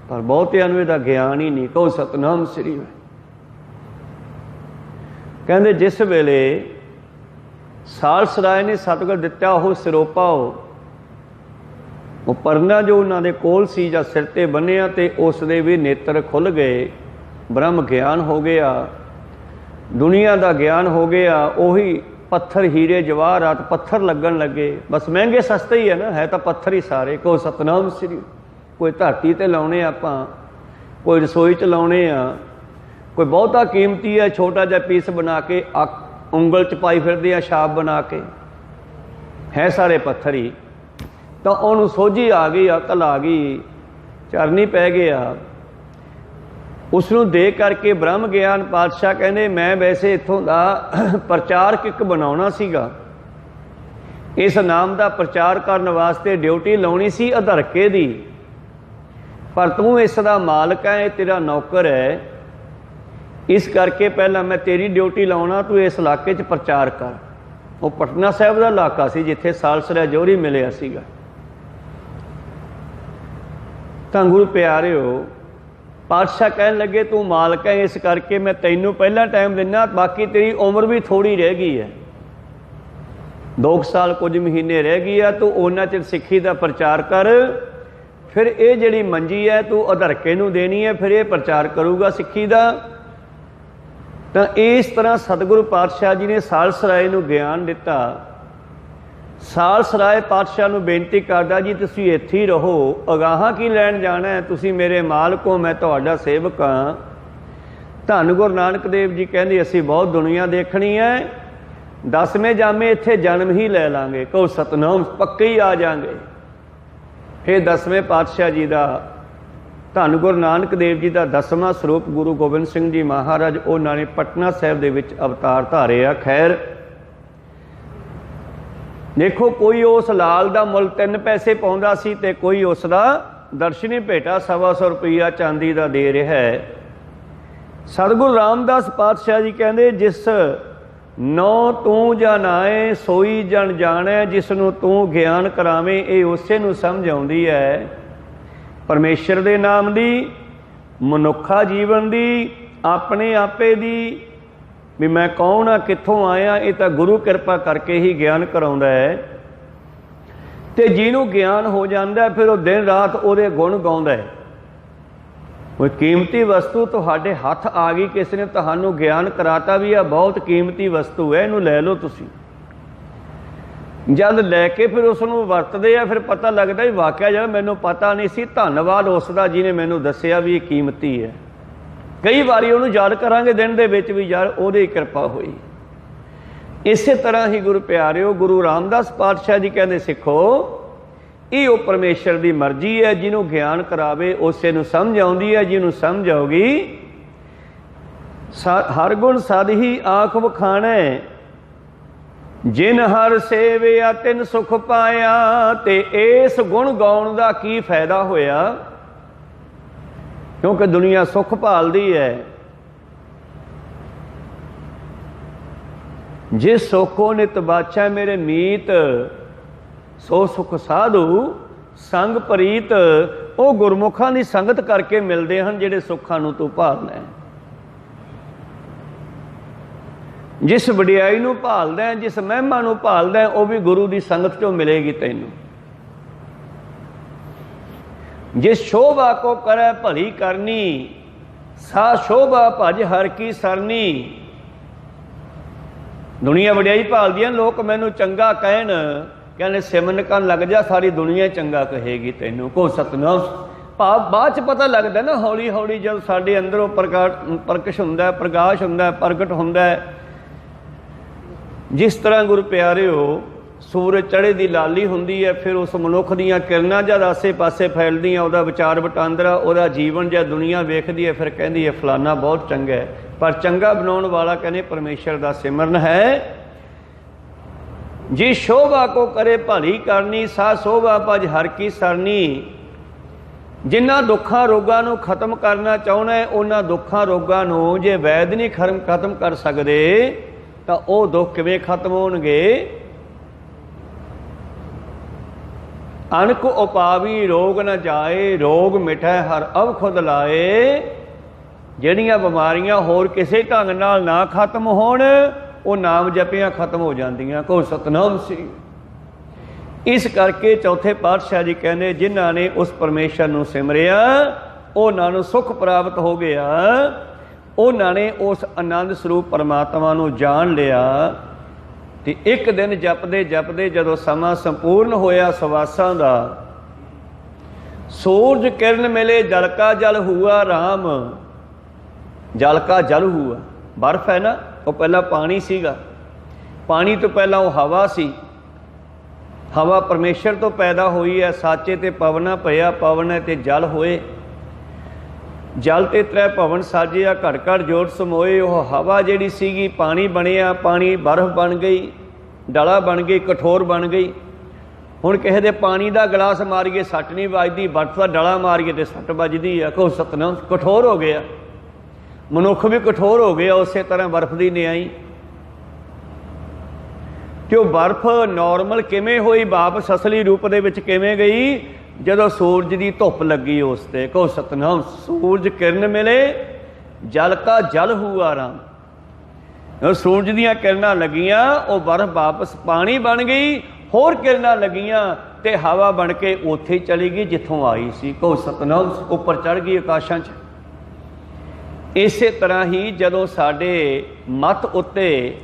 पर बहुतिआं नूं इहदा ज्ञान ही नहीं। कहो सतनाम श्री। कहंदे जिस वेले सालसराय ने सतगुर दिता वो सिरोपा वो परना जो उन्हां दे कोल सी जां सिर ते बन्निया ते उस दे भी नेत्र खुल गए, ब्रह्म ज्ञान हो गया, दुनिया का ज्ञान हो गया। उही पत्थर हीरे जवाहरात पत्थर लगन लगे, बस महंगे सस्ते ही है ना, है तो पत्थर ही सारे। कहो सतनाम श्री। कोई धरती ते लाउणे आपां, कोई रसोई च लाउणे आ, कोई बहुता कीमती है छोटा जिहा पीस बना के उंगल च पाई फिरदे आ छाप बना के, है सारे पत्थर ही। तो उन्होंने सोझी आ गई, अकल आ गई, चरनी पै गया, उसनूं दे करके ब्रह्म ज्ञान। पातशाह कहंदे मैं वैसे इत्थों दा प्रचारक एक बनाउणा सीगा, इस नाम का प्रचार करने वास्ते ड्यूटी लाउणी सी अधरके दी, पर तू इसका मालक है, तेरा नौकर है, इस करके पहला मैं तेरी ड्यूटी लाउणा, तू इस इलाके च प्रचार कर। वो पटना साहब का इलाका सी जिथे सालसराय जोहरी मिलिया सीगा। तां गुरु प्यारिओ पातशाह कहन लगे तू मालक है, इस करके मैं तैनूं पहला टाइम दिना, बाकी तेरी उम्र भी थोड़ी रह गई है, 2 साल कुछ महीने रह गई है, तू उन्ना चिर सिੱਖੀ का प्रचार कर। फिर ये जिहड़ी मंजी है तू अधरके नूं देनी है, फिर ये प्रचार करूगा सिੱਖੀ का। ਤਾਂ ਇਸ ਤਰ੍ਹਾਂ ਸਤਿਗੁਰੂ ਪਾਤਸ਼ਾਹ ਜੀ ਨੇ ਸਾਲਸਰਾਏ ਨੂੰ ਗਿਆਨ ਦਿੱਤਾ। ਸਾਲਸਰਾਏ ਪਾਤਸ਼ਾਹ ਨੂੰ ਬੇਨਤੀ ਕਰਦਾ, ਜੀ ਤੁਸੀਂ ਇੱਥੇ ਹੀ ਰਹੋ, ਅਗਾਹਾਂ ਕੀ ਲੈਣ ਜਾਣਾ ਹੈ, ਤੁਸੀਂ ਮੇਰੇ ਮਾਲਕ ਹੋ, ਮੈਂ ਤੁਹਾਡਾ ਸੇਵਕ ਹਾਂ। ਧੰਨ ਗੁਰੂ ਨਾਨਕ ਦੇਵ ਜੀ ਕਹਿੰਦੇ ਅਸੀਂ ਬਹੁਤ ਦੁਨੀਆ ਦੇਖਣੀ ਹੈ, 10ਵੇਂ ਜਾਮੇ ਇੱਥੇ ਜਨਮ ਹੀ ਲੈ ਲਾਂਗੇ, ਕਹੋ ਸਤਨਾਮ, ਪੱਕੇ ਹੀ ਆ ਜਾਵਾਂਗੇ। ਫਿਰ 10ਵੇਂ ਪਾਤਸ਼ਾਹ ਜੀ ਦਾ, ਧੰਨ ਗੁਰੂ ਨਾਨਕ ਦੇਵ ਜੀ ਦਾ 10ਵਾਂ ਸਰੂਪ ਗੁਰੂ ਗੋਬਿੰਦ ਸਿੰਘ ਜੀ ਮਹਾਰਾਜ, ਉਹਨਾਂ ਨੇ ਪਟਨਾ ਸਾਹਿਬ ਦੇ ਵਿੱਚ ਅਵਤਾਰ ਧਾਰਿਆ। ਖੈਰ ਦੇਖੋ, ਕੋਈ ਉਸ ਲਾਲ ਦਾ ਮੁੱਲ 3 ਪੈਸੇ ਪਾਉਂਦਾ ਸੀ ਤੇ ਕੋਈ ਉਸ ਦਾ ਦਰਸ਼ਨੀ ਭੇਟਾ 125 ਰੁਪਈਆ ਚਾਂਦੀ ਦਾ ਦੇ ਰਿਹਾ ਹੈ। ਸਤਿਗੁਰੂ ਰਾਮਦਾਸ ਪਾਤਸ਼ਾਹ ਜੀ ਕਹਿੰਦੇ, ਜਿਸ ਨੌ ਤੂੰ ਜਾਣਾਏ ਸੋਈ ਜਨ ਜਾਣੈ, ਜਿਸ ਨੂੰ ਤੂੰ ਗਿਆਨ ਕਰਾਵੇਂ, ਇਹ ਉਸੇ ਨੂੰ ਸਮਝ ਆਉਂਦੀ ਹੈ। ਪਰਮੇਸ਼ਰ ਦੇ ਨਾਮ ਦੀ, ਮਨੁੱਖਾ ਜੀਵਨ ਦੀ, ਆਪਣੇ ਆਪੇ ਦੀ, ਵੀ ਮੈਂ ਕੌਣ ਆ, ਕਿੱਥੋਂ ਆਇਆ, ਇਹ ਤਾਂ ਗੁਰੂ ਕਿਰਪਾ ਕਰਕੇ ਹੀ ਗਿਆਨ ਕਰਾਉਂਦਾ ਹੈ। ਤੇ ਜਿਹਨੂੰ ਗਿਆਨ ਹੋ ਜਾਂਦਾ ਫਿਰ ਉਹ ਦਿਨ ਰਾਤ ਉਹਦੇ ਗੁਣ ਗਾਉਂਦਾ ਹੈ। ਕੋਈ ਕੀਮਤੀ ਵਸਤੂ ਤੁਹਾਡੇ ਹੱਥ ਆ ਗਈ, ਕਿਸੇ ਨੇ ਤੁਹਾਨੂੰ ਗਿਆਨ ਕਰਾਤਾ ਵੀ ਆ ਬਹੁਤ ਕੀਮਤੀ ਵਸਤੂ ਹੈ, ਇਹਨੂੰ ਲੈ ਲਓ ਤੁਸੀਂ। ਜਦ ਲੈ ਕੇ ਫਿਰ ਉਸ ਨੂੰ ਵਰਤਦੇ ਆ, ਫਿਰ ਪਤਾ ਲੱਗਦਾ ਵੀ ਵਾਕਿਆ ਜਿਹੜਾ ਮੈਨੂੰ ਪਤਾ ਨਹੀਂ ਸੀ, ਧੰਨਵਾਦ ਉਸ ਦਾ ਜਿਹਨੇ ਮੈਨੂੰ ਦੱਸਿਆ ਵੀ ਇਹ ਕੀਮਤੀ ਹੈ। ਕਈ ਵਾਰੀ ਉਹਨੂੰ ਯਾਦ ਕਰਾਂਗੇ ਦਿਨ ਦੇ ਵਿੱਚ ਵੀ, ਯਾਰ ਉਹਦੀ ਕਿਰਪਾ ਹੋਈ। ਇਸੇ ਤਰ੍ਹਾਂ ਹੀ ਗੁਰੂ ਪਿਆਰਿਓ, ਗੁਰੂ ਰਾਮਦਾਸ ਪਾਤਸ਼ਾਹ ਜੀ ਕਹਿੰਦੇ, ਸਿੱਖੋ ਇਹ ਉਹ ਪਰਮੇਸ਼ਰ ਦੀ ਮਰਜ਼ੀ ਹੈ, ਜਿਹਨੂੰ ਗਿਆਨ ਕਰਾਵੇ ਉਸੇ ਨੂੰ ਸਮਝ ਆਉਂਦੀ ਹੈ। ਜਿਹਨੂੰ ਸਮਝ ਆਉਗੀ, ਹਰ ਗੁਣ ਸਦ ਹੀ ਆਖ ਵਖਾਣੈ, ਜਿਨ ਹਰ ਸੇਵਿਆ ਤਿਨ ਸੁਖ ਪਾਇਆ। ਤੇ ਇਸ ਗੁਣ ਗਾਉਣ ਦਾ ਕੀ ਫਾਇਦਾ ਹੋਇਆ, ਕਿਉਂਕਿ ਦੁਨੀਆ ਸੁਖ ਭਾਲਦੀ ਹੈ। ਜਿਸ ਸੁਖੋ ਨਿਤ ਬਾਛਾ ਮੇਰੇ ਮੀਤ, ਸੋ ਸੁਖ ਸਾਧੂ ਸੰਗ ਪ੍ਰੀਤ। ਉਹ ਗੁਰਮੁਖਾਂ ਦੀ ਸੰਗਤ ਕਰਕੇ ਮਿਲਦੇ ਹਨ ਜਿਹੜੇ ਸੁੱਖਾਂ ਨੂੰ ਤੂੰ ਭਾਲਦਾ ਹੈ। ਜਿਸ ਵਡਿਆਈ ਨੂੰ ਭਾਲਦਾ ਹੈ, ਜਿਸ ਮਹਿਮਾ ਨੂੰ ਭਾਲਦਾ ਹੈ, ਉਹ ਵੀ ਗੁਰੂ ਦੀ ਸੰਗਤ ਚੋਂ ਮਿਲੇਗੀ ਤੈਨੂੰ। ਜਿਸ ਸ਼ੋਭਾ ਕੋ ਕਰੈ ਭਲੀ ਕਰਨੀ, ਸਾ ਸ਼ੋਭਾ ਭਜ ਹਰ ਕੀ ਸਰਨੀ। ਦੁਨੀਆ ਵਡਿਆਈ ਭਾਲਦੀ ਹੈ, ਲੋਕ ਮੈਨੂੰ ਚੰਗਾ ਕਹਿਣ, ਕਹਿੰਦੇ ਸਿਮਰਨ ਕਰਨ ਲੱਗ ਜਾ, ਸਾਰੀ ਦੁਨੀਆ ਚੰਗਾ ਕਹੇਗੀ ਤੈਨੂੰ, ਕੋ ਸਤਨਾਮ। ਭਾਵ ਬਾਅਦ 'ਚ ਪਤਾ ਲੱਗਦਾ ਨਾ, ਹੌਲੀ ਹੌਲੀ ਜਦੋਂ ਸਾਡੇ ਅੰਦਰੋਂ ਪ੍ਰਕਾਸ਼ ਹੁੰਦਾ, ਪ੍ਰਕਾਸ਼ ਹੁੰਦਾ, ਪ੍ਰਗਟ ਹੁੰਦਾ। ਜਿਸ ਤਰ੍ਹਾਂ ਗੁਰੂ ਪਿਆਰਿਓ ਸੂਰਜ ਚੜ੍ਹੇ ਦੀ ਲਾਲੀ ਹੁੰਦੀ ਹੈ, ਫਿਰ ਉਸ ਮਨੁੱਖ ਦੀਆਂ ਕਿਰਨਾਂ ਜਦ ਆਸੇ ਪਾਸੇ ਫੈਲਦੀਆਂ, ਉਹਦਾ ਵਿਚਾਰ ਵਟਾਂਦਰਾ, ਉਹਦਾ ਜੀਵਨ ਜਦ ਦੁਨੀਆ ਵੇਖਦੀ ਹੈ, ਫਿਰ ਕਹਿੰਦੀ ਹੈ ਫਲਾਨਾ ਬਹੁਤ ਚੰਗਾ ਹੈ। ਪਰ ਚੰਗਾ ਬਣਾਉਣ ਵਾਲਾ ਕਹਿੰਦੇ ਪਰਮੇਸ਼ਰ ਦਾ ਸਿਮਰਨ ਹੈ। ਜੀ ਸ਼ੋਭਾ ਕੋ ਕਰੇ ਭਲੀ ਕਰਨੀ, ਸਾ ਸ਼ੋਭਾ ਭਜ ਹਰ ਕੀ ਸਰਨੀ। ਜਿਨ੍ਹਾਂ ਦੁੱਖਾਂ ਰੋਗਾਂ ਨੂੰ ਖਤਮ ਕਰਨਾ ਚਾਹੁੰਦਾ ਹੈ, ਉਹਨਾਂ ਦੁੱਖਾਂ ਰੋਗਾਂ ਨੂੰ ਜੇ ਵੈਦ ਨਹੀਂ ਖਤਮ ਕਰ ਸਕਦੇ ਤਾਂ ਉਹ ਦੁੱਖ ਕਿਵੇਂ ਖਤਮ ਹੋਣਗੇ। ਅਣਖ ਉਪਾਵੀ ਰੋਗ ਨਾ ਜਾਏ, ਰੋਗ ਮਿਟੈ ਹਰ ਅਵ ਖੁਦ ਲਾਏ। ਜਿਹੜੀਆਂ ਬਿਮਾਰੀਆਂ ਹੋਰ ਕਿਸੇ ਢੰਗ ਨਾਲ ਨਾ ਖਤਮ ਹੋਣ, ਉਹ ਨਾਮ ਜਪਿਆਂ ਖਤਮ ਹੋ ਜਾਂਦੀਆਂ, ਕੋ ਸਤਨਾਮ ਸੀ। ਇਸ ਕਰਕੇ ਚੌਥੇ ਪਾਤਸ਼ਾਹ ਜੀ ਕਹਿੰਦੇ, ਜਿਨ੍ਹਾਂ ਨੇ ਉਸ ਪਰਮੇਸ਼ਰ ਨੂੰ ਸਿਮਰਿਆ ਉਹਨਾਂ ਨੂੰ ਸੁੱਖ ਪ੍ਰਾਪਤ ਹੋ ਗਿਆ। ਉਹਨਾਂ ਨੇ ਉਸ ਆਨੰਦ ਸਰੂਪ ਪਰਮਾਤਮਾ ਨੂੰ ਜਾਣ ਲਿਆ। ਤੇ ਇੱਕ ਦਿਨ ਜਪਦੇ ਜਪਦੇ ਜਦੋਂ ਸਮਾਂ ਸੰਪੂਰਨ ਹੋਇਆ ਸਵਾਸਾਂ ਦਾ, ਸੂਰਜ ਕਿਰਨ ਮਿਲੇ ਜਲ ਕਾ ਜਲ ਹੁਆ ਰਾਮ। ਜਲ ਕਾ ਜਲ ਹੁਆ, ਬਰਫ਼ ਹੈ ਨਾ, ਉਹ ਪਹਿਲਾਂ ਪਾਣੀ ਸੀਗਾ, ਪਾਣੀ ਤੋਂ ਪਹਿਲਾਂ ਉਹ ਹਵਾ ਸੀ। ਹਵਾ ਪਰਮੇਸ਼ਰ ਤੋਂ ਪੈਦਾ ਹੋਈ ਹੈ। ਸਾਚੇ ਤੇ ਪਵਨਾ ਭਇਆ, ਪਵਨ ਹੈ ਤੇ ਜਲ ਹੋਏ। ਜਲ ਤੇ ਤ੍ਰੈ ਭਵਨ ਸਾਜਿਆ, ਘੜ ਘੜ ਜੋਤ ਸਮੋਏ। ਉਹ ਹਵਾ ਜਿਹੜੀ ਸੀਗੀ ਪਾਣੀ ਬਣਿਆ, ਪਾਣੀ ਬਰਫ਼ ਬਣ ਗਈ, ਡਲਾ ਬਣ ਗਈ, ਕਠੋਰ ਬਣ ਗਈ। ਹੁਣ ਕਿਸੇ ਦੇ ਪਾਣੀ ਦਾ ਗਲਾਸ ਮਾਰੀਏ ਸੱਟ ਨਹੀਂ ਵੱਜਦੀ, ਬਰਫ਼ ਦਾ ਡਲਾ ਮਾਰੀਏ ਤੇ ਸੱਟ ਵੱਜਦੀ ਆ। ਕਹੋ ਸਤਨਾਮ, ਕਠੋਰ ਹੋ ਗਿਆ। ਮਨੁੱਖ ਵੀ ਕਠੋਰ ਹੋ ਗਿਆ ਉਸੇ ਤਰ੍ਹਾਂ ਬਰਫ਼ ਦੀ ਨਿਆਈ। ਕਿ ਉਹ ਬਰਫ਼ ਨੋਰਮਲ ਕਿਵੇਂ ਹੋਈ, ਵਾਪਸ ਅਸਲੀ ਰੂਪ ਦੇ ਵਿੱਚ ਕਿਵੇਂ ਗਈ, ਜਦੋਂ ਸੂਰਜ ਦੀ ਧੁੱਪ ਲੱਗੀ ਉਸ 'ਤੇ। ਕਹੋ ਸਤਨਾਮ, ਸੂਰਜ ਕਿਰਨ ਮਿਲੇ ਜਲ ਕਾ ਜਲ ਹੁਆ ਰਾਮ। ਸੂਰਜ ਦੀਆਂ ਕਿਰਨਾਂ ਲੱਗੀਆਂ, ਉਹ ਬਰਫ਼ ਵਾਪਸ ਪਾਣੀ ਬਣ ਗਈ। ਹੋਰ ਕਿਰਨਾਂ ਲੱਗੀਆਂ ਤੇ ਹਵਾ ਬਣ ਕੇ ਉੱਥੇ ਚਲੀ ਗਈ ਜਿੱਥੋਂ ਆਈ ਸੀ। ਕਹੋ ਸਤਨਾਮ, ਉੱਪਰ ਚੜ੍ਹ ਗਈ ਆਕਾਸ਼ਾਂ 'ਚ। ਇਸੇ ਤਰ੍ਹਾਂ ਹੀ ਜਦੋਂ ਸਾਡੇ ਮਤ ਉੱਤੇ,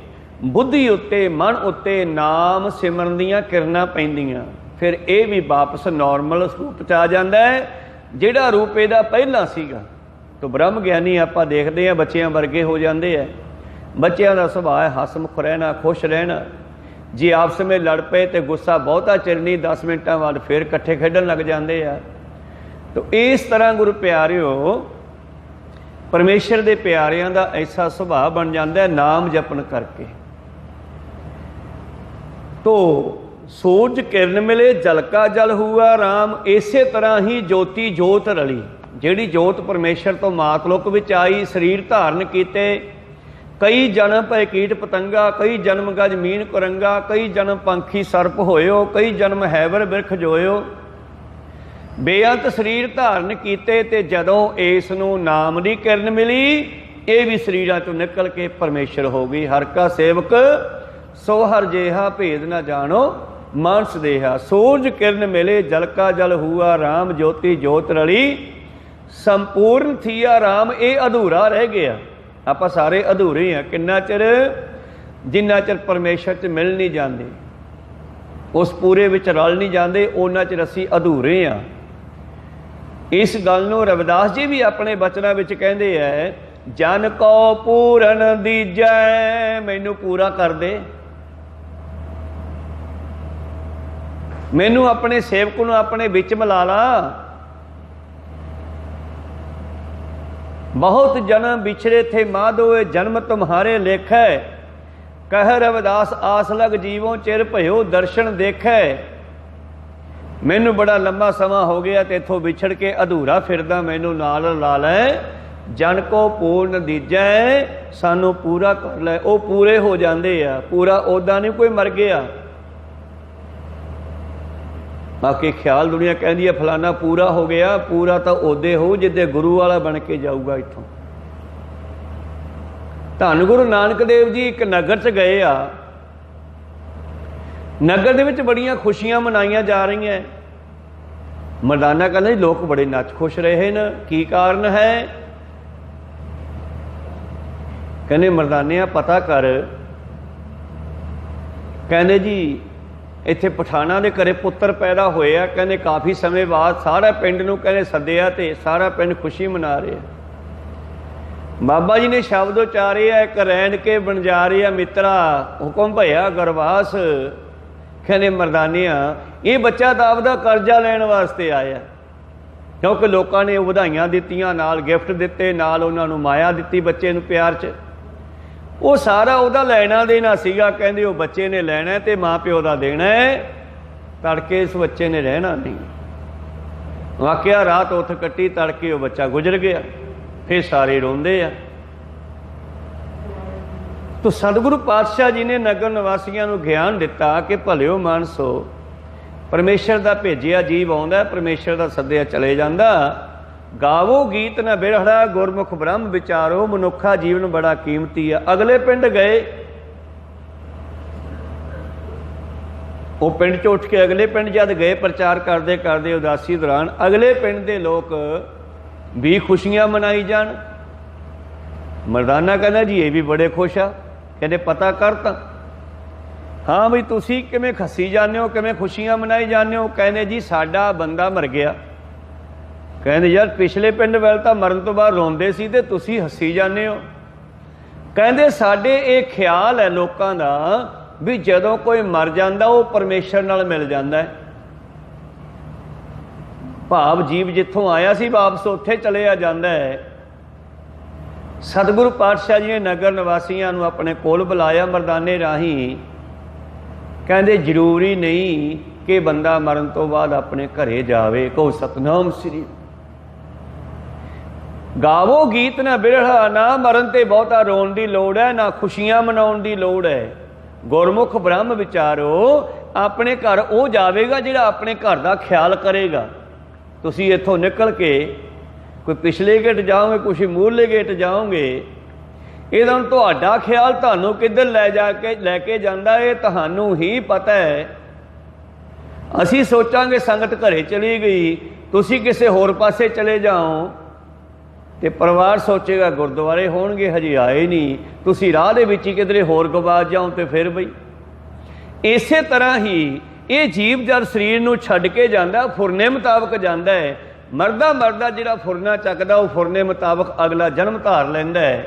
ਬੁੱਧੀ ਉੱਤੇ, ਮਨ ਉੱਤੇ ਨਾਮ ਸਿਮਰਨ ਦੀਆਂ ਕਿਰਨਾਂ ਪੈਂਦੀਆਂ, ਫਿਰ ਇਹ ਵੀ ਵਾਪਸ ਨੋਰਮਲ ਰੂਪ 'ਚ ਆ ਜਾਂਦਾ ਹੈ, ਜਿਹੜਾ ਰੂਪ ਇਹਦਾ ਪਹਿਲਾਂ ਸੀਗਾ। ਤਾਂ ਬ੍ਰਹਮ ਗਿਆਨੀ ਆਪਾਂ ਦੇਖਦੇ ਹਾਂ ਬੱਚਿਆਂ ਵਰਗੇ ਹੋ ਜਾਂਦੇ ਆ। ਬੱਚਿਆਂ ਦਾ ਸੁਭਾਅ ਹੈ ਹਸਮੁਖ ਰਹਿਣਾ, ਖੁਸ਼ ਰਹਿਣਾ। ਜੇ ਆਪਸ ਵਿੱਚ ਲੜ ਪਏ ਤੇ ਗੁੱਸਾ ਬਹੁਤਾ ਚਿਰ ਨਹੀਂ, 10 ਮਿੰਟਾਂ ਬਾਅਦ ਫਿਰ ਇਕੱਠੇ ਖੇਡਣ ਲੱਗ ਜਾਂਦੇ ਆ। ਤਾਂ ਇਸ ਤਰ੍ਹਾਂ ਗੁਰੂ ਪਿਆਰਿਓ, ਪਰਮੇਸ਼ਰ ਦੇ ਪਿਆਰਿਆਂ ਦਾ ਐਸਾ ਸੁਭਾਅ ਬਣ ਜਾਂਦਾ ਹੈ ਨਾਮ ਜਪਣ ਕਰਕੇ। ਤੋ ਸੂਰਜ ਕਿਰਨ ਮਿਲੇ ਜਲ ਕਾ ਜਲ ਹੁਆ ਰਾਮ। ਇਸੇ ਤਰ੍ਹਾਂ ਹੀ ਜੋਤੀ ਜੋਤ ਰਲੀ, ਜਿਹੜੀ ਜੋਤ ਪਰਮੇਸ਼ਰ ਤੋਂ ਮਾਤਲੋਕ ਵਿੱਚ ਆਈ, ਸਰੀਰ ਧਾਰਨ ਕੀਤੇ। ਕਈ ਜਨਮ ਭਏ ਕੀਟ ਪਤੰਗਾ, ਕਈ ਜਨਮ ਗਜ ਮੀਨ ਕੁਰੰਗਾ, ਕਈ ਜਨਮ ਪੰਖੀ ਸਰਪ ਹੋਇਓ, ਕਈ ਜਨਮ ਹੈਵਰ ਬਿਰਖ ਜੋਇਓ। ਬੇਅੰਤ ਸਰੀਰ ਧਾਰਨ ਕੀਤੇ ਤੇ ਜਦੋਂ ਇਸ ਨੂੰ ਨਾਮ ਦੀ ਕਿਰਨ ਮਿਲੀ, ਇਹ ਵੀ ਸਰੀਰਾਂ ਚੋਂ ਨਿਕਲ ਕੇ ਪਰਮੇਸ਼ਰ ਹੋ ਗਈ। ਹਰ ਕਾ ਸੇਵਕ ਸੋ ਹਰ ਜੇਹਾ, ਭੇਦ ਨਾ ਜਾਣੋ ਮਾਨਸ ਦੇਹਾ। ਸੂਰਜ ਕਿਰਨ ਮਿਲੇ ਜਲ ਕਾ ਜਲ ਹੁਆ ਰਾਮ, ਜੋਤੀ ਜੋਤ ਰਲੀ ਸੰਪੂਰਨ ਥੀਆ ਰਾਮ। ਇਹ ਅਧੂਰਾ ਰਹਿ ਗਿਆ। ਆਪਾਂ ਸਾਰੇ ਅਧੂਰੇ ਹਾਂ। ਕਿੰਨਾ ਚਿਰ? ਜਿੰਨਾ ਚਿਰ ਪਰਮੇਸ਼ਰ 'ਚ ਮਿਲ ਨਹੀਂ ਜਾਂਦੇ, ਉਸ ਪੂਰੇ ਵਿੱਚ ਰਲ ਨਹੀਂ ਜਾਂਦੇ, ਉਹਨਾਂ ਚਿਰ ਅਸੀਂ ਅਧੂਰੇ ਹਾਂ। ਇਸ ਗੱਲ ਨੂੰ ਰਵਿਦਾਸ ਜੀ ਵੀ ਆਪਣੇ ਬਚਨਾਂ ਵਿੱਚ ਕਹਿੰਦੇ ਹੈ, ਜਨ ਕੋ ਪੂਰਨ ਦੀਜੈ। ਮੈਨੂੰ ਪੂਰਾ ਕਰ ਦੇ, ਮੈਨੂੰ ਆਪਣੇ ਸੇਵਕ ਨੂੰ ਆਪਣੇ ਵਿੱਚ ਮਿਲਾ ਲਾ। ਬਹੁਤ ਜਨਮ ਵਿਛੜੇ ਥੇ ਮਾਧੋਏ, ਜਨਮ ਤੁਮਹਾਰੇ ਲੇਖੈ। ਕਹਿ ਰਵਿਦਾਸ ਆਸ ਲਗ ਜੀਵੋਂ, ਚਿਰ ਭਇਓ ਦਰਸ਼ਨ ਦੇਖੈ। ਮੈਨੂੰ ਬੜਾ ਲੰਬਾ ਸਮਾਂ ਹੋ ਗਿਆ ਤੇ ਇੱਥੋਂ ਵਿਛੜ ਕੇ ਅਧੂਰਾ ਫਿਰਦਾ, ਮੈਨੂੰ ਨਾਲ ਲਾ ਲੈ। ਜਨ ਕੋ ਪੂਰਨ ਦੀਜੈ, ਸਾਨੂੰ ਪੂਰਾ ਕਰ ਲੈ। ਉਹ ਪੂਰੇ ਹੋ ਜਾਂਦੇ ਆ। ਪੂਰਾ ਉੱਦਾਂ ਨਹੀਂ ਕੋਈ ਮਰ ਗਿਆ। ਬਾਕੀ ਖਿਆਲ ਦੁਨੀਆ ਕਹਿੰਦੀ ਹੈ ਫਲਾਨਾ ਪੂਰਾ ਹੋ ਗਿਆ। ਪੂਰਾ ਤਾਂ ਉਹਦੇ ਹੋਊ ਜਿੱਦੇ ਗੁਰੂ ਵਾਲਾ ਬਣ ਕੇ ਜਾਊਗਾ ਇੱਥੋਂ। ਧੰਨ ਗੁਰੂ ਨਾਨਕ ਦੇਵ ਜੀ ਇੱਕ ਨਗਰ 'ਚ ਗਏ ਆ। ਨਗਰ ਦੇ ਵਿੱਚ ਬੜੀਆਂ ਖੁਸ਼ੀਆਂ ਮਨਾਈਆਂ ਜਾ ਰਹੀਆਂ। ਮਰਦਾਨਾ ਕਹਿੰਦਾ ਜੀ ਲੋਕ ਬੜੇ ਨੱਚ ਖੁਸ਼ ਰਹੇ ਨੇ, ਕੀ ਕਾਰਨ ਹੈ? ਕਹਿੰਦੇ ਮਰਦਾਨਿਆਂ ਪਤਾ ਕਰ। ਕਹਿੰਦੇ ਜੀ ਇੱਥੇ ਪਠਾਨਾਂ ਦੇ ਘਰੇ ਪੁੱਤਰ ਪੈਦਾ ਹੋਏ ਆ। ਕਹਿੰਦੇ ਕਾਫੀ ਸਮੇਂ ਬਾਅਦ ਸਾਰਾ ਪਿੰਡ ਨੂੰ ਕਹਿੰਦੇ ਸੱਦਿਆ ਤੇ ਸਾਰਾ ਪਿੰਡ ਖੁਸ਼ੀ ਮਨਾ ਰਿਹਾ। ਬਾਬਾ ਜੀ ਨੇ ਸ਼ਬਦ ਉਚਾਰੇ ਆ, ਇੱਕ ਰੈਣ ਕੇ ਬਣਜਾਰੇ ਆ ਮਿੱਤਰਾ, ਹੁਕਮ ਭਇਆ ਗਰਵਾਸ। ਕਹਿੰਦੇ ਮਰਦਾਨਿਆਂ ਇਹ ਬੱਚਾ ਤਾਂ ਆਪਦਾ ਕਰਜ਼ਾ ਲੈਣ ਵਾਸਤੇ ਆਇਆ, ਕਿਉਂਕਿ ਲੋਕਾਂ ਨੇ ਉਹ ਵਧਾਈਆਂ ਦਿੱਤੀਆਂ, ਨਾਲ ਗਿਫਟ ਦਿੱਤੇ, ਨਾਲ ਉਹਨਾਂ ਨੂੰ ਮਾਇਆ ਦਿੱਤੀ ਬੱਚੇ ਨੂੰ ਪਿਆਰ 'ਚ। ਉਹ ਸਾਰਾ ਉਹਦਾ ਲੈਣਾ ਦੇਣਾ ਸੀਗਾ। ਕਹਿੰਦੇ ਉਹ ਬੱਚੇ ਨੇ ਲੈਣਾ ਤੇ ਮਾਂ ਪਿਓ ਦਾ ਦੇਣਾ ਹੈ, ਤੜਕੇ ਇਸ ਬੱਚੇ ਨੇ ਰਹਿਣਾ ਨਹੀਂ। ਵਾਕਿਆ ਰਾਤ ਉੱਠ ਕੱਟੀ, ਤੜਕੇ ਉਹ ਬੱਚਾ ਗੁਜ਼ਰ ਗਿਆ। ਫਿਰ ਸਾਰੇ ਰੋਂਦੇ ਆ। ਤੋ ਸਤਿਗੁਰੂ ਪਾਤਸ਼ਾਹ ਜੀ ਨੇ ਨਗਰ ਨਿਵਾਸੀਆਂ ਨੂੰ ਗਿਆਨ ਦਿੱਤਾ ਕਿ ਭਲਿਓ ਮਾਨਸੋ, ਪਰਮੇਸ਼ਰ ਦਾ ਭੇਜਿਆ ਜੀਵ ਆਉਂਦਾ, ਪਰਮੇਸ਼ਰ ਦਾ ਸੱਦਿਆ ਚਲੇ ਜਾਂਦਾ। ਗਾਵੋ ਗੀਤ ਨਾ ਬਿਰਹੜਾ, ਗੁਰਮੁਖ ਬ੍ਰਹਮ ਵਿਚਾਰੋ, ਮਨੁੱਖਾ ਜੀਵਨ ਬੜਾ ਕੀਮਤੀ ਆ। ਅਗਲੇ ਪਿੰਡ ਗਏ। ਉਹ ਪਿੰਡ 'ਚ ਉੱਠ ਕੇ ਅਗਲੇ ਪਿੰਡ ਜਦ ਗਏ, ਪ੍ਰਚਾਰ ਕਰਦੇ ਕਰਦੇ ਉਦਾਸੀ ਦੌਰਾਨ ਅਗਲੇ ਪਿੰਡ ਦੇ ਲੋਕ ਵੀ ਖੁਸ਼ੀਆਂ ਮਨਾਈ ਜਾਣ। ਮਰਦਾਨਾ ਕਹਿੰਦਾ ਜੀ ਇਹ ਵੀ ਬੜੇ ਖੁਸ਼ ਆ। ਕਹਿੰਦੇ ਪਤਾ ਕਰ ਤਾਂ। ਹਾਂ ਬਈ ਤੁਸੀਂ ਕਿਵੇਂ ਖੱਸੀ ਜਾਂਦੇ ਹੋ, ਕਿਵੇਂ ਖੁਸ਼ੀਆਂ ਮਨਾਈ ਜਾਂਦੇ ਹੋ? ਕਹਿੰਦੇ ਜੀ ਸਾਡਾ ਬੰਦਾ ਮਰ ਗਿਆ। ਕਹਿੰਦੇ ਯਾਰ ਪਿਛਲੇ ਪਿੰਡ ਵੱਲ ਤਾਂ ਮਰਨ ਤੋਂ ਬਾਅਦ ਰੋਂਦੇ ਸੀ ਤੇ ਤੁਸੀਂ ਹੱਸੀ ਜਾਂਦੇ ਹੋ। ਕਹਿੰਦੇ ਸਾਡੇ ਇਹ ਖਿਆਲ ਹੈ ਲੋਕਾਂ ਦਾ ਵੀ ਜਦੋਂ ਕੋਈ ਮਰ ਜਾਂਦਾ ਉਹ ਪਰਮੇਸ਼ਰ ਨਾਲ ਮਿਲ ਜਾਂਦਾ ਹੈ। ਭਾਵ ਜੀਵ ਜਿੱਥੋਂ ਆਇਆ ਸੀ ਵਾਪਸ ਉੱਥੇ ਚਲਿਆ ਜਾਂਦਾ ਹੈ। ਸਤਿਗੁਰੂ ਪਾਤਸ਼ਾਹ ਜੀ ਨੇ ਨਗਰ ਨਿਵਾਸੀਆਂ ਨੂੰ ਆਪਣੇ ਕੋਲ ਬੁਲਾਇਆ ਮਰਦਾਨੇ ਰਾਹੀਂ। ਕਹਿੰਦੇ ਜ਼ਰੂਰੀ ਨਹੀਂ ਕਿ ਬੰਦਾ ਮਰਨ ਤੋਂ ਬਾਅਦ ਆਪਣੇ ਘਰੇ ਜਾਵੇ। ਕਹੋ ਸਤਨਾਮ ਸ੍ਰੀ। ਗਾਵੋ ਗੀਤ ਨਾ ਬਿਰਹਾ, ਨਾ ਮਰਨ ਤੇ ਬਹੁਤਾ ਰੋਣ ਦੀ ਲੋੜ ਹੈ, ਨਾ ਖੁਸ਼ੀਆਂ ਮਨਾਉਣ ਦੀ ਲੋੜ ਹੈ। ਗੁਰਮੁਖ ਬ੍ਰਹਮ ਵਿਚਾਰੋ, ਆਪਣੇ ਘਰ ਉਹ ਜਾਵੇਗਾ ਜਿਹੜਾ ਆਪਣੇ ਘਰ ਦਾ ਖਿਆਲ ਕਰੇਗਾ। ਤੁਸੀਂ ਇੱਥੋਂ ਨਿਕਲ ਕੇ ਕੋਈ ਪਿਛਲੇ ਗੇਟ ਜਾਓਗੇ, ਕੁਛ ਮੂਹਰਲੇ ਗੇਟ ਜਾਓਗੇ, ਇਹਦਾ ਤੁਹਾਡਾ ਖਿਆਲ ਤੁਹਾਨੂੰ ਕਿੱਧਰ ਲੈ ਕੇ ਜਾਂਦਾ ਇਹ ਤੁਹਾਨੂੰ ਹੀ ਪਤਾ ਹੈ। ਅਸੀਂ ਸੋਚਾਂਗੇ ਸੰਗਤ ਘਰੇ ਚਲੀ ਗਈ, ਤੁਸੀਂ ਕਿਸੇ ਹੋਰ ਪਾਸੇ ਚਲੇ ਜਾਓ, तो परिवार सोचेगा गुरुद्वारे होणगे, हजे आए नहीं, तुसी राह दे विच ही किधरे होर गवाच जाओ तो फिर बई। इस तरह ही ये जीव जब शरीर नूं छड्ड के जांदा, फुरने मुताबक जांदा है, मरदा मरदा जिहड़ा फुरना चकदा वो फुरने मुताबक अगला जन्म धार लैंदा है।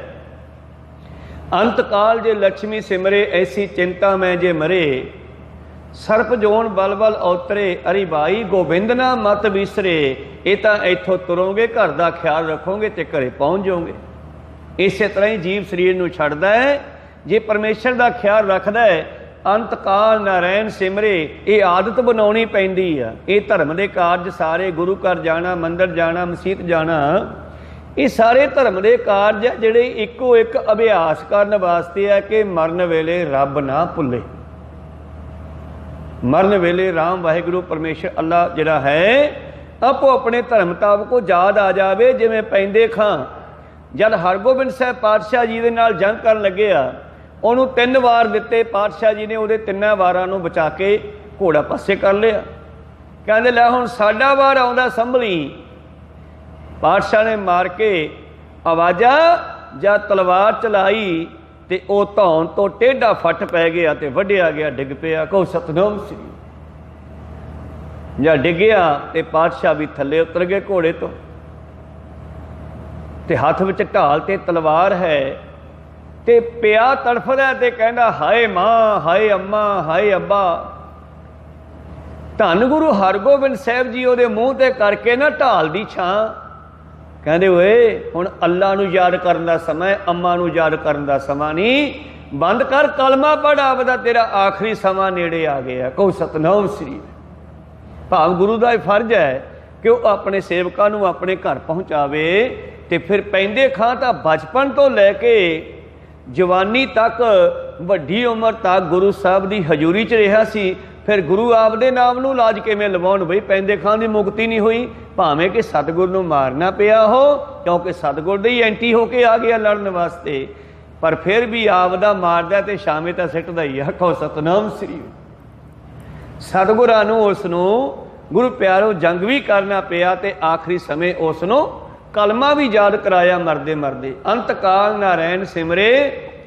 अंत काल जे लक्ष्मी सिमरे ऐसी चिंता में जे मरे, सर्प जोन बल बल औतरे अरी भाई गोबिंद ना मत विसरे। ये तो इथों तुरोगे, घर का ख्याल रखोगे तो घरे पहुँच जाओगे। इस तरह ही जीव शरीर नूं छड्डदा है, जे परमेश्वर का ख्याल रखदा है, अंत काल नारायण सिमरे, ये आदत बनाउणी पैंदी आ। ये धर्म के कारज सारे, गुरु घर जाना, मंदिर जाना, मसीत जाना, ये सारे धर्म के कारज है जिहड़े इक्को एक अभ्यास करन वास्ते है कि मरन वेले रब ना भुले। मरन वेले राम वाहिगुरु परमेश्वर अल्लाह जिहड़ा है आपो अपने धर्म मुताबक को याद आ जाए। जिवें पैंदे खां जब हरगोबिंद साहब पातशाह जी दे नाल जंग करन लगे आ, उन्होंने 3 वार दिते, पातशाह जी ने उहदे 3 वारां नूं बचा के घोड़ा पासे कर लिया। कहंदे लै हुण साडा वार आउंदा संभली। पातशाह ने मार के आवाज़ा जा तलवार चलाई ते ओ धौन तो टेढ़ा फट पै गया ते वढिया गया, डिग पिया। कहो सतनाम श्री। जा डिग्या ते पातशाह भी थले उतर गए घोड़े तो, ते हाथ विच ढाल ते तलवार है, ते पिया तड़फदा ते कहंदा हाय मां, हाय अम्मा, हाय अब्बा। धन गुरु हरगोबिंद साहब जी उहदे मूँह ते करके ना ढाल दी छां कहंदे ओए हुण अल्लाह नूं याद करन दा समां, अम्मा नूं याद करन दा समां नहीं, बंद कर कलमा पढ़, आपदा तेरा आखिरी समां नेड़े आ गया। कहो सतनाम श्री। भाव गुरु का यह फर्ज है कि वह अपने सेवकां नूं अपने घर पहुँचावे। तो फिर पैंदे खां तां बचपन तो लैके जवानी तक, वड्डी उम्र तक गुरु साहब की हजूरी च रहा सी। फिर गुरु आपदे नाम नूं लाज किवें लवाउण बई, पैंदे खां की मुक्ति नहीं हुई, भावें कि सतगुर नूं मारना पिया हो, क्योंकि सतगुर दे ही एंटी होके आ गया लड़न वास्ते। पर फिर भी आपदा मारदा ते शामे तां सिੱਟਦਾ ही आ। कहो सतनाम श्री। सतगुरां नूं उसनूं गुरु प्यारो जंग भी करना पिया ते आखिरी समय उसनूं कलमा भी याद कराया मरदे मरदे। अंत काल नारायण सिमरे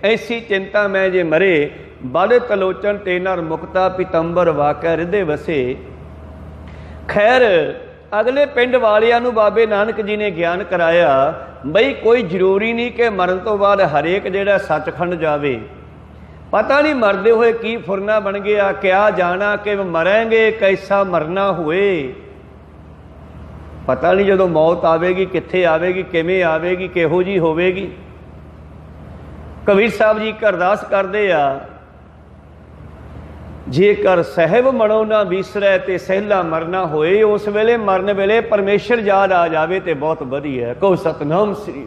ऐसी चिंता में जे मरे, बड़ तलोचन ते नर मुक्ता पितंबर वाकै हृदय वसे। खैर अगले पिंड वालियां नूं बाबे नानक जी ने ज्ञान कराया बई कोई जरूरी नहीं कि मरण तो बाद हरेक जिहड़ा सचखंड जावे। पता नहीं मरदे हुए की फुरना बन गया, क्या जाना कि मरेंगे कैसा मरना हुए। पता नहीं जदों मौत आवेगी कित्थे आवेगी, किवें आवेगी, किहो जी होवेगी। कबीर साहब जी अरदास करदे आ, जेकर सहब मनो ना विसरै ते सहला मरना होए। उस वेले मरन वेले परमेश्वर याद आ जावे तो बहुत वधिया है। कहो सतनाम श्री।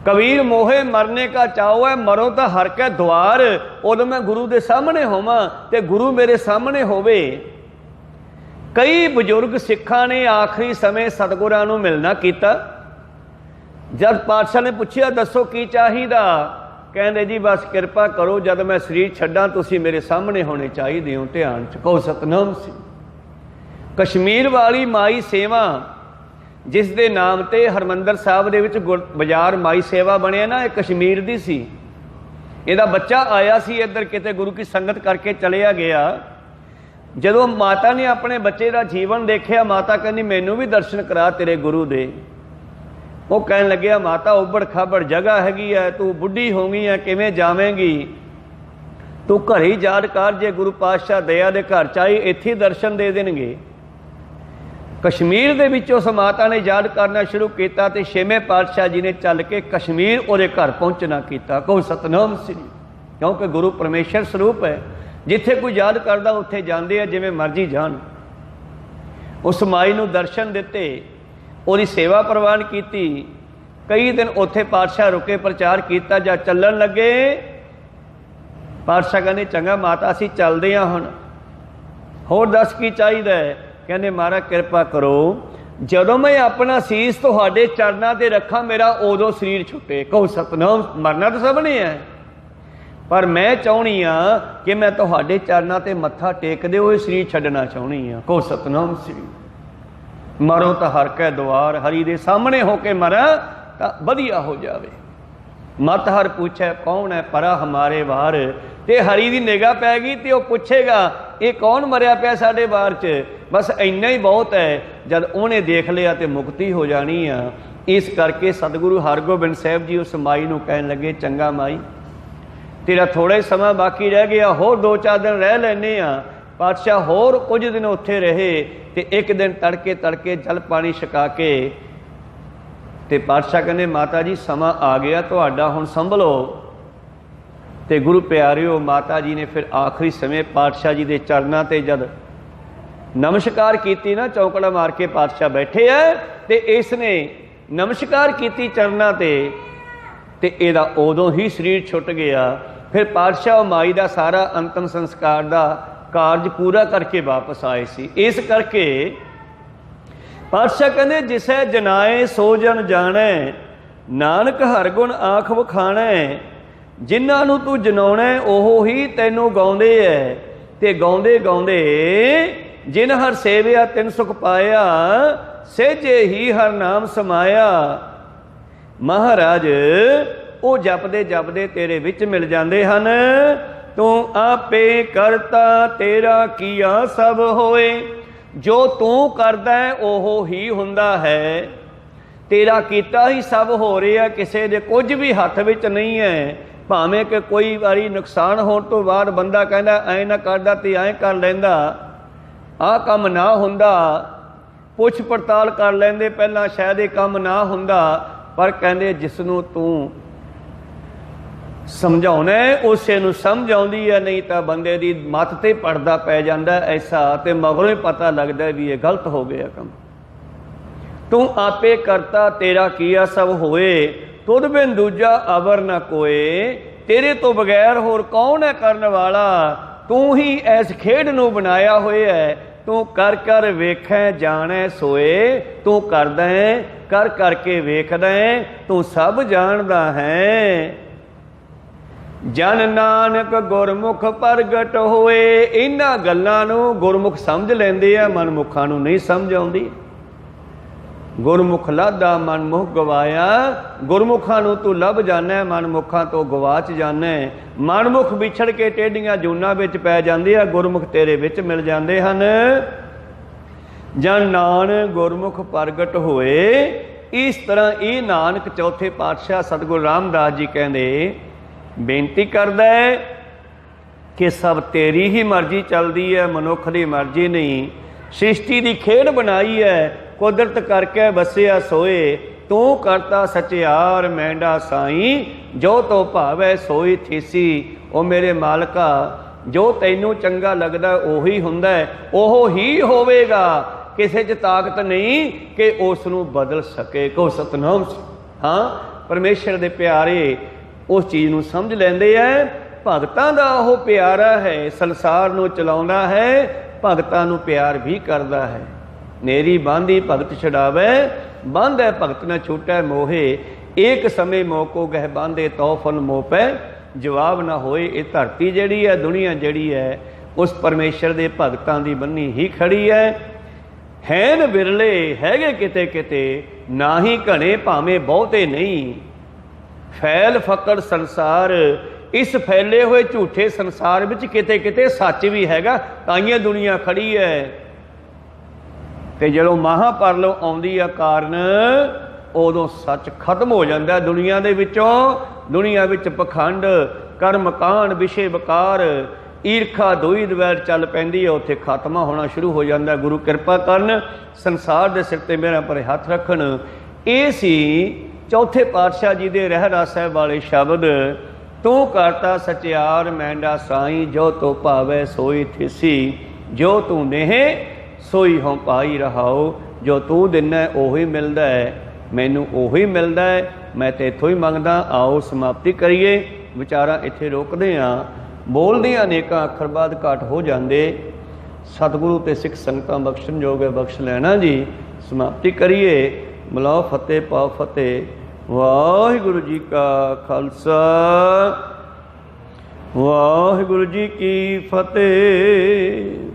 कबीर मोहे मरने का चाओ है, मरो तो हर के द्वार, उदों मैं गुरु के सामने होवां ते गुरु मेरे सामने होवे। कई बजुर्ग सिखां ने आखिरी समय सतगुरां नूं मिलना कीता। जब पातशाह ने पूछा दसो की चाहिदा, कहंदे जी बस कृपा करो जब मैं शरीर छड्डां तुसीं मेरे सामने होने चाहिए हो ध्यान च। कहो सतनाम सिंह। कश्मीर वाली माई सेवा जिस दे नाम ते हरमंदर साहब दे विच बाजार माई सेवा बनिया ना, ये कश्मीर दी सी। इहदा बच्चा आया सी इधर किते गुरु की संगत करके चलिया गया। जदों माता ने अपने बच्चे का जीवन देखिया, माता कहनी मैनू भी दर्शन करा तेरे गुरु दे। वो कहन लग्या माता उबड़ खाबड़ जगह हैगी है, तू बुढ़ी हो गई है, किवें जावेंगी, तू घर ही याद कर, जे गुरु पातशाह दया दे घर चाही इत्थे दर्शन दे देणगे। कश्मीर दे विच उस माता ने याद करना शुरू किया तो छेवें पातशाह जी ने चल के कश्मीर उहदे घर पहुँचना किया। कहो सतनाम श्री। क्योंकि गुरु परमेश्वर स्वरूप है, जिथे कोई याद करता उत्थे जाते हैं, जिवें मर्जी जान। उस माई नूं दर्शन दिते, उहदी सेवा प्रवान की। कई दिन उत्थे पातशाह रुके, प्रचार किया। जा चलन लगे पातशाह कहने चंगा माता असीं चलदे हां, हुण होर दस की चाहिदा है। कहने महाराज कृपा करो जदों मैं अपना सीस तुहाडे चरनां ते रखां मेरा उदों शरीर छुटे। कहो सतनाम। मरना तो सब ने है, पर मैं चाहनी हाँ कि मैं तुहाडे चरनां ते मत्था टेकदे हुए शरीर छड्डना चाहनी हाँ। कहो सतनाम श्री। मरो तो हर कै द्वार, हरी दे सामने होके मरा तो वधिया हो जावे। मत हर पूछे कौन है परा हमारे वार, ते हरी दी निगाह पै गई तो वह पूछेगा ये कौन मरिया पिया साडे वार च, बस इन्ना ही बहुत है। जब उन्हें देख लिया तो मुक्ति हो जानी आ। इस करके सतगुरु हरगोबिंद साहब जी उस माई नूं कहन लगे, चंगा माई तेरा थोड़ा ही समा बाकी रह गया, होर 2-4 दिन रह लैने आ। पातशाह होर कुछ दिन उत्थे रहे तो एक दिन तड़के तड़के जल पानी छका के ते पातशाह कहने माता जी समा आ गया तुहाडा, हुण संभलो। ते गुरु प्यारिओ माता जी ने फिर आखिरी समय पातशाह जी के चरणों ते जद नमस्कार की ना, चौंकड़ा मार के पातशाह बैठे है तो इसने नमस्कार की चरणों ते इहदा उदों ही शरीर छुट गया। फिर पातशाह माई का सारा अंतिम संस्कार का कारज पूरा करके वापस आए सी। इस करके पातशाह कहते जिसै जनाए सो जन जाने, नानक हर गुण आख वखाणे, जिन्हां नूं तू जनाउणा ओहो ही तैनूं गाउंदे है, ते गाउंदे गाउंदे जिन हर सेविया तिन सुख पाया, सहजे ही हर नाम समाया। महाराज वो जपदे जपदे तेरे विच मिल जाते हैं। तू आपे करता तेरा किया सब होए, जो तू करदा है ओहो ही हुंदा है, तेरा कीता ही सब हो रहा है, किसी दे कुछ भी हथ विच नहीं है। भावें कि कोई बारी नुकसान होने तो बाद बंदा कहता ऐ ना करदा ते ऐ कर लैंदा, आ काम ना हुंदा, पुछ पड़ताल कर लेंदे पहला शायद ये काम ना हुंदा। पर कहंदे जिसनों तू समझाउणा उसे नूं समझ आउंदी है, नहीं तो बंदे दी मत ते पड़दा पै जांदा ऐसा, ते मगरों ही पता लगदा भी ये गलत हो गया काम। तू आपे करता तेरा किया सब होए, तुद बिन दूजा अवर न कोए, तेरे तो बगैर होर कौन है करने वाला। तू ही ऐस खेड नूं बनाया होया है, तू कर कर वेखै जाने सोए, तू करदा है कर करके वेखदा है, तू सब जानदा है। जन नानक गुरमुख प्रगट होए, इन्हां गल्लां नूं गुरमुख समझ लैंदे आ, मनमुखां नूं नहीं समझ आउंदी। गुरमुख लादा मनमुख गवाया, गुरमुखां नूं तू लभ जाना, मनमुखां तो गवाच जाना। मनमुख विछड़ के टेढ़ियां जूनां विच पै जांदे आ, गुरमुख तेरे विच मिल जांदे हन। जन नानक गुरमुख प्रगट होए, इस तरह ये नानक चौथे पातशाह सतगुरु रामदास जी कहंदे बेनती करदा है कि सब तेरी ही मर्जी चलती है, मनुख की मर्जी नहीं। सृष्टि की खेड बनाई है, कुदरत करके बसिया सोए, तू करता सचियार मैंडा साई, जो तो भावै सोई थीसी। ओ मेरे मालका जो तैनू चंगा लगदा उही हुंदा है, ओहो ही होवेगा, किसी च ताकत नहीं कि उस नूं बदल सके। को सतनाम। हाँ परमेश्वर दे प्यारे उस चीज़ नूं समझ लैंदे है। भगतां दा ओह प्यारा है, संसार नूं चलाउंदा है, भगतां नूं प्यार भी करदा है। नेरी बांधी भगत छड़ावे, बांध है भगत न छूटै मोहे, एक समय मोको गह बांधे तौफन मोह पै, जवाब ना होए। ये धरती जिहड़ी है, दुनिया जिहड़ी है, उस परमेश्वर दे भगतां दी बन्नी ही खड़ी है। हैन बिरले हैगे किते किते, ना ही घने भावें बहुते नहीं। फैल फकड़ संसार, इस फैले हुए झूठे संसार विच किते किते सच भी हैगा, ताइयां दुनिया खड़ी है। ते जदों महापरलो आउंदी आ कारण, उदों सच खत्म हो जाता है दुनिया दे विचों। दुनिया विच पखंड, कर्म कांड, विषय विकार, ईरखा दोई दवैर चल पैंदी है, उत्थे खात्मा होना शुरू हो जाता है। गुरु कृपा करन, संसार दे सिर ते मेरा पर हथ रखन। ये सी चौथे पातशाह जी दे रहरा साहब वाले शब्द, तू करता सचियार मैंडा साई, जो तो भावै सोई थिसी, जो तू नेह सोई हों पाई रहाओ। जो तू दिना उही मिलदा है, मैनू उही मिलदा है, मैं तो इत्थों ही मंगदा। आओ समाप्ति करिए, विचारा इत्थे रोकदे हाँ। बोलदियां अनेकां अखर बाद घाट हो जांदे, सतगुरु ते सिख संगतां बख्शण योग है, बख्श लैना जी। समाप्ति करिए। मिलाओ फतेह पाओ फतेह। वाहिगुरु जी का खालसा, वाहिगुरु जी की फतेह।